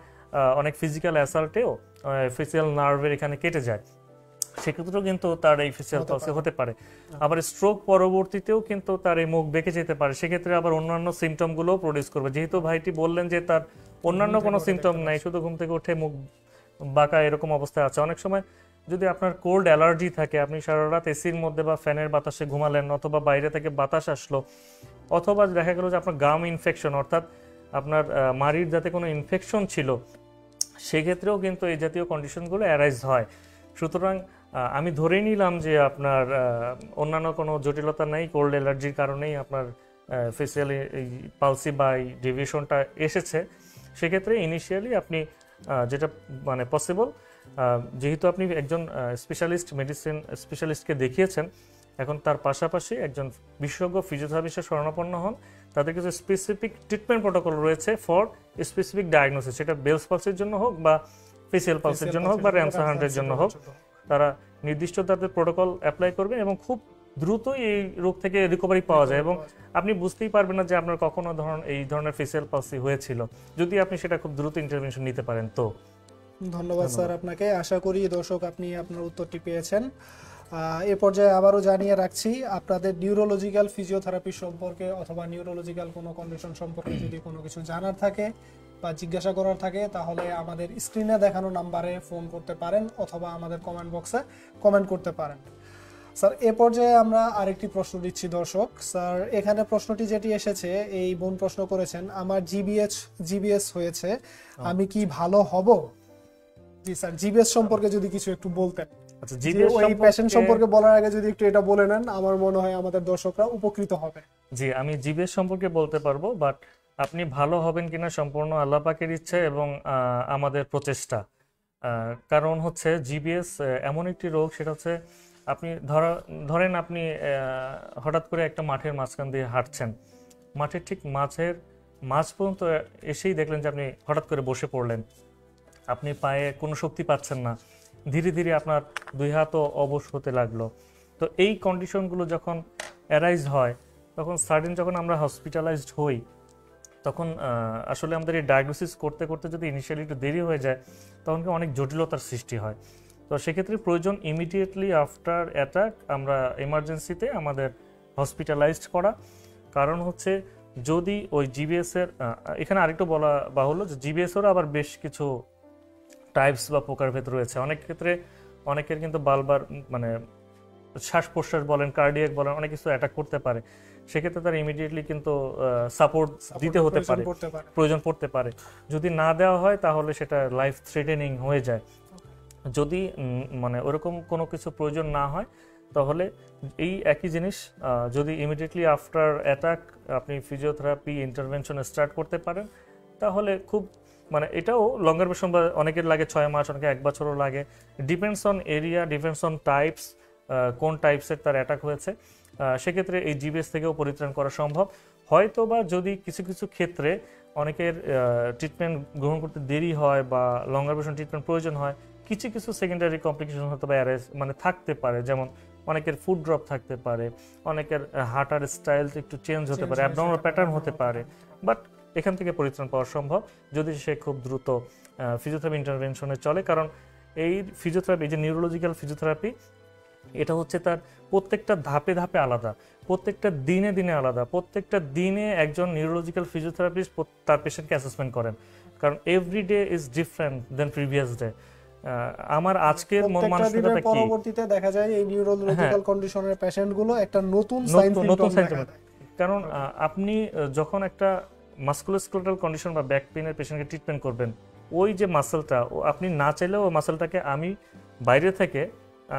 অনেক ফিজিক্যাল অ্যাসাল্টেও ফেসিয়াল নার্ভের এখানে কেটে যায়, সেক্ষেত্রেও কিন্তু তার এই ফেসিয়াল পালসি হতে পারে। আবার স্ট্রোক পরবর্তীতেও কিন্তু তার এই মুখ বেঁকে যেতে পারে, সেক্ষেত্রে আবার অন্যান্য সিমটমগুলোও প্রডিউস করবে। যেহেতু ভাইটি বললেন যে তার অন্যান্য কোনো সিমটম নাই, শুধু ঘুম থেকে উঠে মুখ বাঁকা এরকম অবস্থায় আছে, অনেক সময় যদি আপনার কোল্ড অ্যালার্জি থাকে, আপনি সারা রাত এসির মধ্যে বা ফ্যানের বাতাসে ঘুমালেন, অথবা বাইরে থেকে বাতাস আসলো, অথবা দেখা গেল যে আপনার গাম ইনফেকশন, অর্থাৎ আপনার মাড়ির যাতে কোনো ইনফেকশন ছিল, সেক্ষেত্রেও কিন্তু এই জাতীয় কন্ডিশনগুলো অ্যারাইজ হয়। সুতরাং আমি ধরেই নিলাম যে আপনার অন্যান্য কোনো জটিলতা নেই, কোল্ড অ্যালার্জির কারণেই আপনার ফেসিয়াল এই পালসি বা এই ডেভিয়েশনটা এসেছে। সেক্ষেত্রে ইনিশিয়ালি আপনি যেটা মানে পসিবল, যেহেতু আপনি একজন মেডিসিন স্পেশালিস্টকে দেখিয়েছেন, এখন তার পাশাপাশি একজন বিশেষজ্ঞ ফিজিওথেরাপিস্টের শরণাপন্ন হন। তাদের কিছু স্পেসিফিক ট্রিটমেন্ট প্রোটোকল রয়েছে ফর স্পেসিফিক ডায়াগনোসিস, সেটা বেলস পালসির জন্য হোক বা ফেসিয়াল পালসির জন্য হোক বা র্যামসাহান্টের জন্য হোক, তারা নির্দিষ্ট তাদের প্রোটোকল অ্যাপ্লাই করবেন এবং খুব দ্রুতই এই রোগ থেকে রিকভারি পাওয়া যায়, এবং আপনি বুঝতেই পারবেন না যে আপনার কখনো এই ধরনের ফেসিয়াল পালসি হয়েছিল, যদি আপনি সেটা খুব দ্রুত ইন্টারভেনশন নিতে পারেন। তো ধন্যবাদ স্যার আপনাকে। আশা করি দর্শক আপনি আপনার উত্তরটি পেয়েছেন। এ পর্যায়ে আবারও জানিয়ে রাখছি, আপনাদের নিউরোলজিক্যাল ফিজিওথেরাপি সম্পর্কে অথবা নিউরোলজিক্যাল কোনো কন্ডিশন সম্পর্কে যদি কোনো কিছু জানার থাকে বা জিজ্ঞাসা করার থাকে, তাহলে আমাদের স্ক্রিনে দেখানো নাম্বারে ফোন করতে পারেন অথবা আমাদের কমেন্ট বক্সে কমেন্ট করতে পারেন। স্যার এ পর্যায়ে আমরা আরেকটি প্রশ্ন দিচ্ছি দর্শক। স্যার এখানে প্রশ্নটি যেটি এসেছে, এই বোন প্রশ্ন করেছেন, আমার জিবিএস হয়েছে, আমি কি ভালো হব? জি স্যার, জিবিএস সম্পর্কে যদি কিছু একটু বলতেন। আচ্ছা, জিবিএস ওই পেশেন্ট সম্পর্কে বলার আগে যদি একটু এটা বলে নেন, আমার মনে হয় আমাদের দর্শকরা উপকৃত হবে। জি, আমি জিবিএস সম্পর্কে বলতে পারবো, বাট আপনি ভালো হবেন কিনা সম্পূর্ণ আল্লাহ পাকের ইচ্ছা এবং আমাদের প্রচেষ্টা। কারণ হচ্ছে জিবিএস এমন একটি রোগ, সেটা হচ্ছে আপনি ধরেন আপনি হঠাৎ করে একটা মাঠের মাঝখান দিয়ে হাঁটছেন, মাঠের ঠিক মাঝ পর্যন্ত এসেই দেখলেন যে আপনি হঠাৎ করে বসে পড়লেন, আপনি পায়ে কোনো শক্তি পাচ্ছেন না, ধীরে ধীরে আপনার দুই হাতও অবশ হতে লাগলো। তো এই কন্ডিশনগুলো যখন অ্যারাইজ হয়, তখন সাডেন যখন আমরা হসপিটালাইজড হই, তখন আসলে আমাদের এই ডায়াগনোসিস করতে করতে যদি ইনিশিয়ালি একটু দেরি হয়ে যায় তখন কি অনেক জটিলতার সৃষ্টি হয়। তো সেক্ষেত্রে প্রয়োজন ইমিডিয়েটলি আফটার অ্যাটাক আমরা এমার্জেন্সিতে আমাদের হসপিটালাইজড করা। কারণ হচ্ছে যদি ওই জিবিএস এর এখানে আরেকটু বলা বাহুল্য যে জিবিএস এরও আবার বেশ কিছু টাইপস বা প্রকারভেদ রয়েছে। অনেক ক্ষেত্রে অনেকের কিন্তু বারবার মানে শ্বাস প্রশ্বাস বলেন, কার্ডিয়াক বলেন, অনেক কিছু অ্যাটাক করতে পারে। সেক্ষেত্রে তার ইমিডিয়েটলি কিন্তু সাপোর্ট দিতে হতে পারে, প্রয়োজন পড়তে পারে। যদি না দেওয়া হয় তাহলে সেটা লাইফ থ্রেটেনিং হয়ে যায়। যদি মানে ওরকম কোনো কিছু প্রয়োজন না হয় তাহলে এই একই জিনিস যদি ইমিডিয়েটলি আফটার অ্যাটাক আপনি ফিজিওথেরাপি ইন্টারভেনশন স্টার্ট করতে পারেন তাহলে খুব মানে এটাও লঙ্গার বেশন বা অনেকের লাগে 6 মাস, অনেকে 1 বছরও লাগে। Depends on area, depends on types, কোন টাইপসের তার অ্যাটাক হয়েছে। সেক্ষেত্রে এই জিবিএস থেকেও পরিত্রাণ করা সম্ভব। হয়তো বা যদি কিছু কিছু ক্ষেত্রে অনেকের ট্রিটমেন্ট গ্রহণ করতে দেরি হয় বা লঙ্গার বেশন ট্রিটমেন্ট প্রয়োজন হয়, কিছু কিছু সেকেন্ডারি কমপ্লিকেশন হতে পারে, মানে থাকতে পারে। যেমন অনেকের ফুড ড্রপ থাকতে পারে, অনেকের হাঁটার স্টাইল একটু চেঞ্জ হতে পারে, অ্যাবনর্মাল প্যাটার্ন হতে পারে। বাট এখান থেকে পরিত্রাণ পাওয়া সম্ভব যদি সে খুব দ্রুত ফিজিওথেরাপি ইন্টারভেনশনে চলে। কারণ এই ফিজিওথেরাপি, এই যে নিউরোলজিক্যাল ফিজিওথেরাপি, এটা হচ্ছে তার প্রত্যেকটা ধাপে ধাপে আলাদা, প্রত্যেকটা দিনে দিনে আলাদা। প্রত্যেকটা দিনে একজন নিউরোলজিক্যাল ফিজিওথেরাপিস্ট তার পেশেন্টকে অ্যাসেসমেন্ট করেন। কারণ every day is different then previous day. আমার আজকের মন মানসিকতা কি, পরবর্তীতে দেখা যায় এই নিউরোলজিক্যাল কন্ডিশনের পেশেন্টগুলো একটা নতুন সাইন। কারণ আপনি যখন একটা মাসকুলোস্কেলেটাল কন্ডিশন বা ব্যাক পেইনের পেশেন্টকে ট্রিটমেন্ট করবেন, ওই যে মাসেলটা আপনি না চাইলেও ওই মাসেলটাকে আমি বাইরে থেকে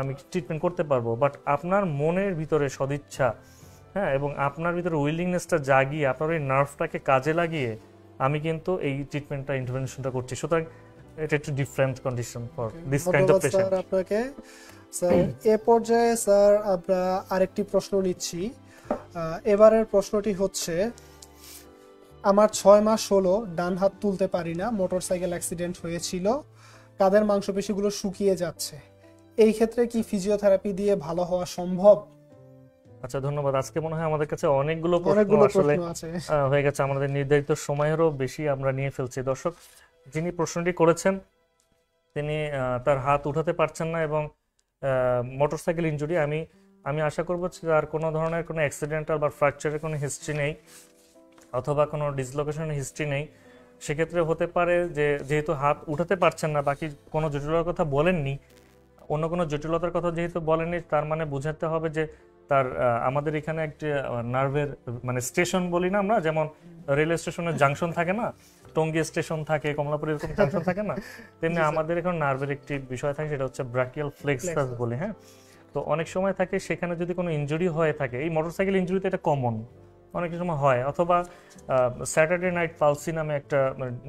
আমি ট্রিটমেন্ট করতে পারবো। বাট আপনার মনের ভিতরে সদিচ্ছা, হ্যাঁ, এবং আপনার ভিতরে উইলিংনেসটা জাগিয়ে আপনার ওই নার্ভটাকে কাজে লাগিয়ে আমি কিন্তু এই ট্রিটমেন্টটা ইন্টারভেনশনটা করছি। সুতরাং এটা একটু different condition for this kind of patient. আপনাকে স্যার এ পর্যায়ে স্যার আমরা আরেকটি প্রশ্ন নিচ্ছি। এবারের প্রশ্নটি হচ্ছে, আমার 6 মাস হলো ডান হাত তুলতে পারি না, মোটরসাইকেল অ্যাক্সিডেন্ট হয়েছিল, কাঁধের মাংসপেশিগুলো শুকিয়ে যাচ্ছে, এই ক্ষেত্রে কি ফিজিওথেরাপি দিয়ে ভালো হওয়া সম্ভব? আচ্ছা, ধন্যবাদ। আজকে মনে হয় আমাদের কাছে অনেকগুলো প্রশ্ন হয়ে গেছে, আমাদের নির্ধারিত সময়েরও বেশি আমরা নিয়ে ফেলছি। দর্শক, যিনি প্রশ্নটি করেছেন তিনি তার হাত উঠাতে পারছেন না এবং মোটরসাইকেল ইনজুরি। আমি আশা করব তার কোনো ধরনের কোনো অ্যাক্সিডেন্টাল বা ফ্র্যাকচারের কোনো হিস্ট্রি নেই অথবা কোনো ডিসলোকেশনের হিস্ট্রি নেই। সেক্ষেত্রে হতে পারে যে যেহেতু হাত উঠাতে পারছেন না, বাকি কোনো জটিলতার কথা বলেননি, অন্য কোনো জটিলতার কথা যেহেতু বলেননি, তার মানে বোঝাতে হবে যে তার আমাদের এখানে একটি নার্ভের মানে স্টেশন বলি না আমরা, যেমন রেল স্টেশনের জাংশন থাকে না, টঙ্গী স্টেশন থাকে, কমলাপুর এরকম জাংশন থাকে না, তেমনি আমাদের এখানে নার্ভের একটি বিষয় থাকে, সেটা হচ্ছে ব্রাকিয়াল ফ্লেক্সাস বলি। হ্যাঁ, তো অনেক সময় থাকে সেখানে যদি কোনো ইনজুরি হয়ে থাকে, এই মোটরসাইকেল ইনজুরিতে এটা কমন অনেক সময় হয়, অথবা স্যাটারডে নাইট পালসি নামে একটা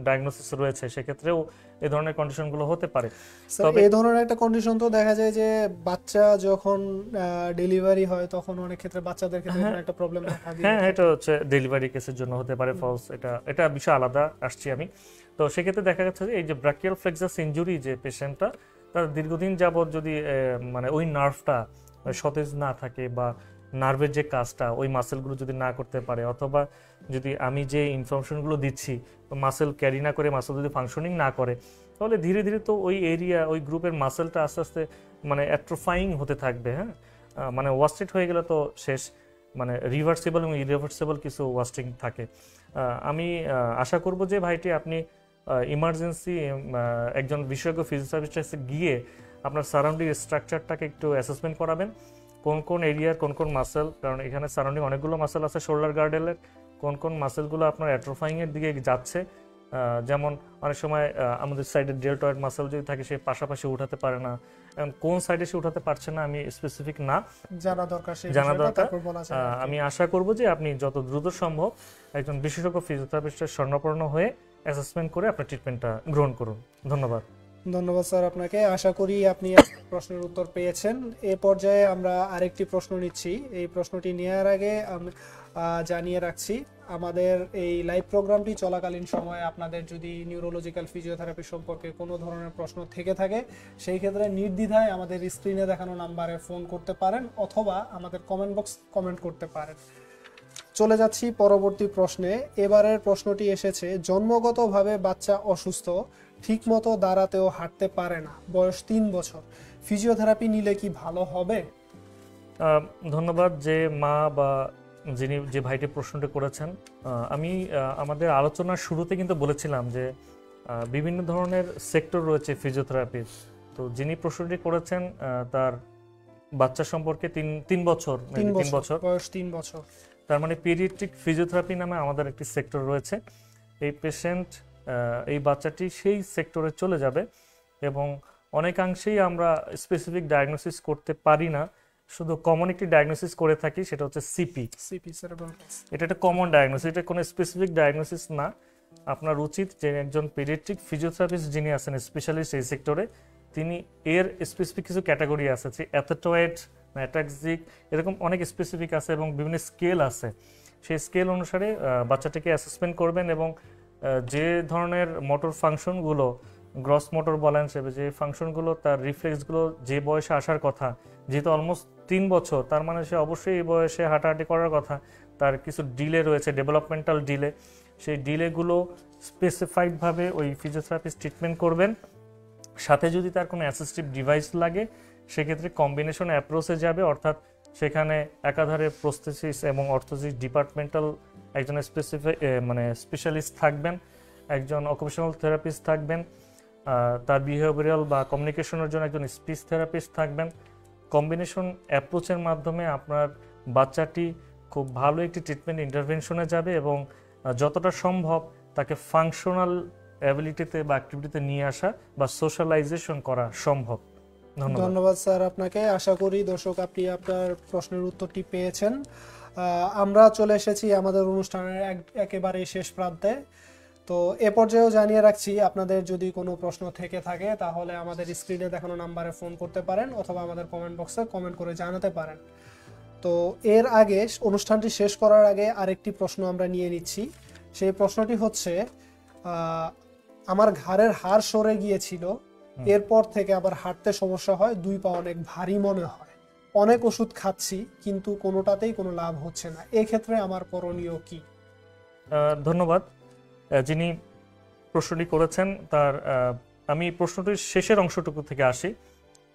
ডায়াগনোসিস রয়েছে, সেক্ষেত্রেও এই ধরনের কন্ডিশনগুলো হতে পারে। তবে এই ধরনের একটা কন্ডিশন তো দেখা যায় যে বাচ্চা যখন ডেলিভারি হয় তখন অনেক ক্ষেত্রে বাচ্চাদের ক্ষেত্রে একটা প্রবলেম দেখা দেয়। হ্যাঁ, এটা হচ্ছে ডেলিভারি কেসের জন্য হতে পারে ফলস, এটা বিষয় আলাদা আসছি আমি। তো সেক্ষেত্রে দেখা যাচ্ছে যে এই যে ব্রাকিয়াল ফ্লেক্সাস ইনজুরি যে পেশেন্টটা, তার দীর্ঘদিন যাবত যদি মানে ওই নার্ভটা সতেজ না থাকে বা নার্ভের যে কাজটা ওই মাসেলগুলো যদি না করতে পারে, অথবা যদি আমি যে ইনফরমেশনগুলো দিচ্ছি মাসেল ক্যারি না করে, মাসেল যদি ফাংশনিং না করে, তাহলে ধীরে ধীরে তো ওই এরিয়া ওই গ্রুপের মাসেলটা আস্তে আস্তে মানে অ্যাট্রোফাইং হতে থাকবে। হ্যাঁ, মানে ওয়াস্টেড হয়ে গেলে তো শেষ, মানে রিভার্সিবল এবং ইরিভার্সিবল কিছু ওয়াস্টিং থাকে। আমি আশা করব যে ভাইটি আপনি ইমার্জেন্সি একজন বিশেষজ্ঞ ফিজিওথেরাপিস্টে গিয়ে আপনার সারাউন্ডিং স্ট্রাকচারটাকে একটু অ্যাসেসমেন্ট করাবেন, কোন কোন এরিয়ার কোন কোন মাসেল, কারণ এখানে সারাউন্ডিং অনেকগুলো মাসেল আছে শোল্ডার গার্ডেলের, কোন কোন মাসেলগুলো আপনার অ্যাট্রোফাইং এর দিকে যাচ্ছে। যেমন অনেক সময় আমাদের সাইডে ডেল্টয়েড মাসেল যদি থাকে সে পাশাপাশি উঠাতে পারে না, কোন সাইডে সে উঠাতে পারছে না আমি স্পেসিফিক না, জানা দরকার। আমি আশা করব যে আপনি যত দ্রুত সম্ভব একজন বিশেষজ্ঞ ফিজিওথেরাপিস্টের শরণাপন্ন হয়ে অ্যাসেসমেন্ট করে আপনার ট্রিটমেন্টটা গ্রহণ করুন। ধন্যবাদ স্যার আপনাকে। আশা করি আপনি প্রশ্নের উত্তর পেয়েছেন। এ পর্যায়ে আমরা আরেকটি প্রশ্ন নিচ্ছি। এই প্রশ্নটি নেওয়ার আগে জানিয়ে রাখছি, আমাদের এই লাইভ প্রোগ্রামটি চলাকালীন সময়ে আপনাদের যদি নিউরোলজিক্যাল ফিজিওথেরাপি সম্পর্কে কোনো ধরনের প্রশ্ন থেকে থাকে, সেই ক্ষেত্রে নির্দ্বিধায় আমাদের স্ক্রিনে দেখানো নাম্বারে ফোন করতে পারেন অথবা আমাদের কমেন্ট বক্স কমেন্ট করতে পারেন। চলে যাচ্ছি পরবর্তী প্রশ্নে। এবারের প্রশ্নটি এসেছে, জন্মগতভাবে বাচ্চা অসুস্থ, ঠিকমতো দাঁড়াতেও হাঁটতে পারে না, বয়স 3 বছর, ফিজিওথেরাপি নিলে কি ভালো হবে? ধন্যবাদ যে মা বা যিনি যে ভাইটি প্রশ্নটি করেছেন। আমি আমাদের আলোচনার শুরুতে কিন্তু বলেছিলাম যে বিভিন্ন ধরনের সেক্টর রয়েছে ফিজিওথেরাপির। তো যিনি প্রশ্নটি করেছেন তার বাচ্চা সম্পর্কে 3 বছর, 3 বছর বয়স 3 বছর। তার মানে পিডিয়াট্রিক ফিজিওথেরাপি নামে আমাদের একটি সেক্টর রয়েছে। এই পেশেন্ট, এই বাচ্চাটি সেই সেক্টরে চলে যাবে এবং অনেকাংশেই আমরা স্পেসিফিক ডায়াগনোসিস করতে পারি না, শুধু কমন একটি ডায়াগনোসিস করে থাকি, সেটা হচ্ছে সিপি। সেরেব্রাল পলসি। এটা একটা কমন ডায়াগনোসিস, এটা কোনো স্পেসিফিক ডায়াগনোসিস না। আপনার উচিত যে একজন পিডিয়াট্রিক ফিজিওথেরাপিস্ট যিনি আছেন, স্পেশালিস্ট এই সেক্টরে, তিনি এর স্পেসিফিক কিছু ক্যাটাগরি আছে, যে অ্যাথাটয়েড, ম্যাটাক্সিক, এরকম অনেক স্পেসিফিক আছে এবং বিভিন্ন স্কেল আছে। সেই স্কেল অনুসারে বাচ্চাটাকে অ্যাসেসমেন্ট করবেন এবং যে ধরনের মোটর ফাংশনগুলো, গ্রস মোটর বলেন, যে ফাংশনগুলো, তার রিফ্লেক্সগুলো যে বয়সে আসার কথা, যেহেতু অলমোস্ট 3 বছর, তার মানে সে অবশ্যই এই বয়সে হাঁটাহাঁটি করার কথা। তার কিছু ডিলে রয়েছে, ডেভেলপমেন্টাল ডিলে, সেই ডিলেগুলো স্পেসিফাইডভাবে ওই ফিজিওথেরাপিস্ট ট্রিটমেন্ট করবেন। সাথে যদি তার কোনো অ্যাসিস্টিভ ডিভাইস লাগে, সেক্ষেত্রে কম্বিনেশন অ্যাপ্রোচে যাবে, অর্থাৎ সেখানে একাধারে প্রস্থেসিস এবং অর্থোসিস ডিপার্টমেন্টাল একজন স্পেশালিস্ট থাকবেন, একজন অকুপেশনাল থেরাপিস্ট থাকবেন, তার বিহেভিয়ারাল বা কমিউনিকেশনের জন্য একজন স্পিচ থেরাপিস্ট থাকবেন। কম্বিনেশন অ্যাপ্রোচের মাধ্যমে আপনার বাচ্চাটি খুব ভালো একটি ট্রিটমেন্ট ইন্টারভেনশনে যাবে এবং যতটা সম্ভব তাকে ফাংশনাল অ্যাবিলিটিতে বা অ্যাক্টিভিটিতে নিয়ে আসা বা সোশ্যালাইজেশন করা সম্ভব। ধন্যবাদ স্যার আপনাকে। আশা করি দর্শক আপনি আপনার প্রশ্নের উত্তরটি পেয়েছেন। আমরা চলে এসেছি আমাদের অনুষ্ঠানের একেবারে শেষ প্রান্তে। তো এ পর্যায়েও জানিয়ে রাখছি, আপনাদের যদি কোনো প্রশ্ন থেকে থাকে তাহলে আমাদের স্ক্রিনে দেখানো নাম্বারে ফোন করতে পারেন অথবা আমাদের কমেন্ট বক্সে কমেন্ট করে জানাতে পারেন। তো এর আগে, অনুষ্ঠানটি শেষ করার আগে আরেকটি প্রশ্ন আমরা নিয়ে নিচ্ছি। সেই প্রশ্নটি হচ্ছে, আমার ঘাড়ের হাড় সরে গিয়েছিল, এরপর থেকে আবার হাঁটতে সমস্যা হয়, 2 পা অনেক ভারী মনে হয়, অনেক ওষুধ খাচ্ছি কিন্তু কোনোটাতেই কোনো লাভ হচ্ছে না, এক্ষেত্রে আমার করণীয় কি? ধন্যবাদ। যিনি প্রশ্নটি করেছেন তার আমি প্রশ্নটির শেষের অংশটুকু থেকে আসি।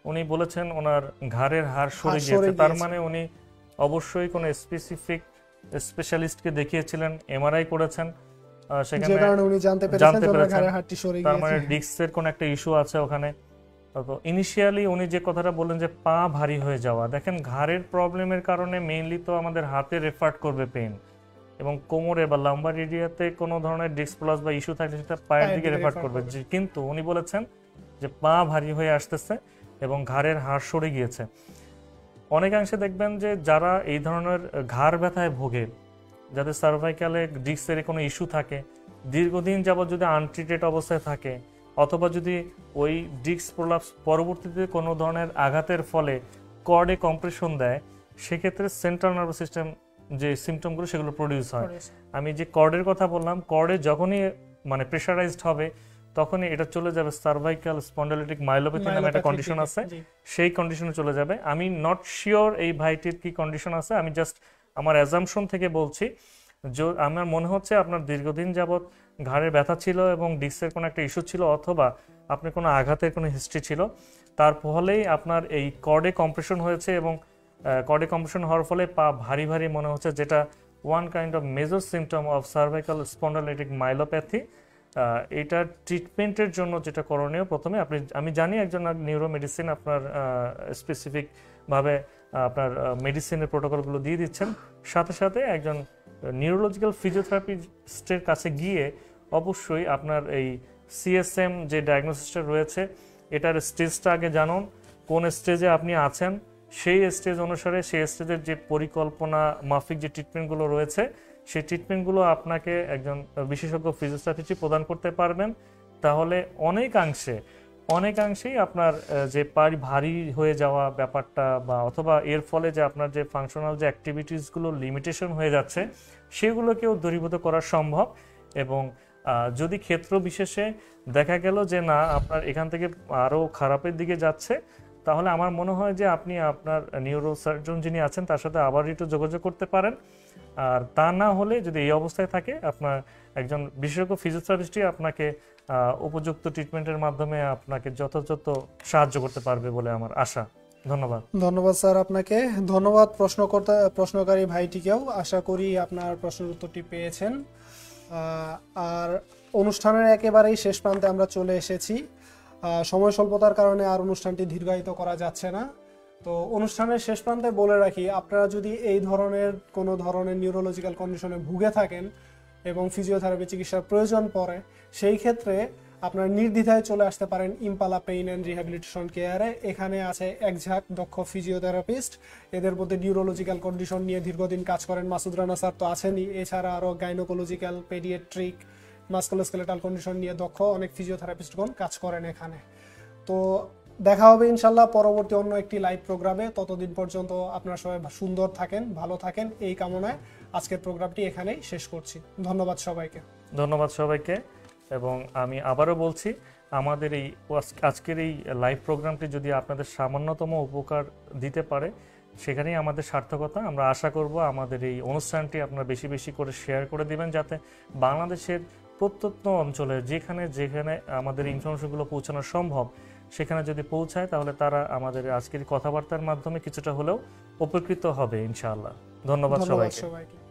উনি বলেছেন ওনার ঘাড়ের হাড় সরে গিয়েছে, তার মানে উনি অবশ্যই কোনো স্পেসিফিক স্পেশালিস্টকে দেখিয়েছিলেন, এমআরআই করেছেন, সেখানে যে কারণে উনি জানতে পেরেছেন যে ওনার ঘাড়ের হাড়টি সরে গিয়েছে, তার মানে ডিস্কের কোনো একটা ইস্যু আছে ওখানে। তো ইনিশিয়ালি উনি যে কথাটা বললেন যে পা ভারী হয়ে যাওয়া, দেখেন ঘাড়ের প্রবলেমের কারণে মেইনলি তো আমাদের হাতে রেফার করবে পেইন, এবং কোমরে বা লাম্বার এরিয়াতে কোনো ধরনের ডিস্ক প্লাস বা ইস্যু থাকলে সেটা পায়ের দিকে রেফার করবে। কিন্তু উনি বলেছেন যে পা ভারী হয়ে আসতেছে এবং ঘাড়ের হাড় সরে গিয়েছে। অনেকাংশে দেখবেন যে যারা এই ধরনের ঘাড় ব্যথায় ভোগে, যাদের সার্ভাইকালে ডিস্কের কোনো ইস্যু থাকে, দীর্ঘদিন যাবত যদি আনট্রিটেড অবস্থায় থাকে, অথবা যদি ওই ডিস্ক প্রলাপস পরবর্তীতে কোনো ধরনের আঘাতের ফলে কর্ডে কম্প্রেশন দেয়, সেক্ষেত্রে সেন্ট্রাল নার্ভাস সিস্টেম যে সিমটমগুলো সেগুলো প্রডিউস হয়। আমি যে কর্ডের কথা বললাম, কর্ডে যখনই প্রেশারাইজড হবে তখনই এটা চলে যাবে সার্ভাইকাল স্পন্ডাইলিটিক মাইলোপ্যাথি নামে একটা কন্ডিশন আছে, সেই কন্ডিশনে চলে যাবে। আমি নট শিওর এই ভাইটির কি কন্ডিশন আছে, আমি জাস্ট আমার অ্যাজাম্পশন থেকে বলছি। আমার মনে হচ্ছে আপনার দীর্ঘদিন যাবত ঘাড়ের ব্যথা ছিল এবং ডিস্কের কোনো একটা ইস্যু ছিল, অথবা আপনার কোনো আঘাতের কোনো হিস্ট্রি ছিল, তার ফলেই আপনার এই কর্ডে কম্প্রেশন হয়েছে এবং কর্ডে কম্প্রেশন হওয়ার ফলে পা ভারী ভারী মনে হচ্ছে, যেটা one kind of major symptom of cervical spondylitic myelopathy. এটা ট্রিটমেন্টের জন্য যেটা করণীয়, প্রথমে আমি জানি একজন নিউরো মেডিসিন আপনার স্পেসিফিকভাবে আপনার মেডিসিনের প্রোটোকলগুলো দিয়ে দিচ্ছেন, সাথে সাথে একজন নিউরোলজিক্যাল ফিজিওথেরাপিস্টের কাছে গিয়ে অবশ্যই আপনার এই সিএসএম যে ডায়াগনোসিসটা রয়েছে, এটার স্টেজটা আগে জানুন, কোন স্টেজে আপনি আছেন, সেই স্টেজ অনুসারে সেই স্টেজের যে পরিকল্পনা মাফিক যে ট্রিটমেন্টগুলো রয়েছে, সেই ট্রিটমেন্টগুলো আপনাকে একজন বিশেষজ্ঞ ফিজিওথেরাপিস্ট প্রদান করতে পারবেন। তাহলে অনেকাংশেই আপনার যে ভারী হয়ে যাওয়া ব্যাপারটা, বা অথবা এর ফলে যে আপনার যে ফাংশনাল যে অ্যাক্টিভিটিসগুলো লিমিটেশন হয়ে যাচ্ছে, সেগুলোকেও দূরীভূত করা সম্ভব। এবং যদি ক্ষেত্র বিশেষে দেখা গেল যে না, আপনার এখান থেকে আরও খারাপের দিকে যাচ্ছে, তাহলে আমার মনে হয় যে আপনি আপনার নিউরোসার্জন যিনি আছেন তার সাথে আবার একটু যোগাযোগ করতে পারেন। আর তা না হলে যদি এই অবস্থায় থাকে, আপনার একজন বিশেষজ্ঞ ফিজিওথেরাপিস্টই আপনাকে উপযুক্ত ট্রিটমেন্টের মাধ্যমে আপনাকে যথাযথ সাহায্য করতে পারবে বলে আমার আশা। ধন্যবাদ। ধন্যবাদ স্যার আপনাকে। ধন্যবাদ প্রশ্নকারী ভাইটিকেও। আশা করি আপনার প্রশ্নের উত্তরটি পেয়েছেন। আর অনুষ্ঠানের একেবারেই শেষ প্রান্তে আমরা চলে এসেছি। সময় স্বল্পতার কারণে আর অনুষ্ঠানটি দীর্ঘায়িত করা যাচ্ছে না। তো অনুষ্ঠানের শেষ প্রান্তে বলে রাখি, আপনারা যদি এই ধরনের কোনো ধরনের নিউরোলজিক্যাল কন্ডিশনে ভুগে থাকেন এবং ফিজিওথেরাপি চিকিৎসার প্রয়োজন পড়ে, সেই ক্ষেত্রে আপনারা নির্দ্বিধায় চলে আসতে পারেন ইম্পালা পেইন অ্যান্ড রিহ্যাবিলিটেশন কেয়ারে। এখানে আছে একঝাঁক দক্ষ ফিজিওথেরাপিস্ট। এদের মধ্যে নিউরোলজিক্যাল কন্ডিশন নিয়ে দীর্ঘদিন কাজ করেন মাসুদ রানা স্যার তো আছেনই, এছাড়া আরও গাইনোকোলজিক্যাল, পেডিয়াট্রিক, মাস্কুলোস্কেলেটাল কন্ডিশন নিয়ে দক্ষ অনেক ফিজিওথেরাপিস্টগণ কাজ করেন এখানে। তো দেখা হবে ইনশাল্লাহ পরবর্তী অন্য একটি লাইভ প্রোগ্রামে। ততদিন পর্যন্ত আপনারা সবাই সুন্দর থাকেন, ভালো থাকেন, এই কামনায় আজকের প্রোগ্রামটি এখানেই শেষ করছি। ধন্যবাদ সবাইকে। ধন্যবাদ সবাইকে। এবং আমি আবারও বলছি, আমাদের এই আজকের এই লাইভ প্রোগ্রামটি যদি আপনাদের সামান্যতম উপকার দিতে পারে, সেখানেই আমাদের সার্থকতা। আমরা আশা করব আমাদের এই অনুষ্ঠানটি আপনারা বেশি বেশি করে শেয়ার করে দিবেন, যাতে বাংলাদেশের প্রত্যন্ত অঞ্চলে যেখানে যেখানে আমাদের ইনফরমেশনগুলো পৌঁছানো সম্ভব, সেখানে যদি পৌঁছায় তাহলে তারা আমাদের আজকের কথাবার্তার মাধ্যমে কিছুটা হলেও উপকৃত হবে ইনশাআল্লাহ। ধন্যবাদ সবাইকে।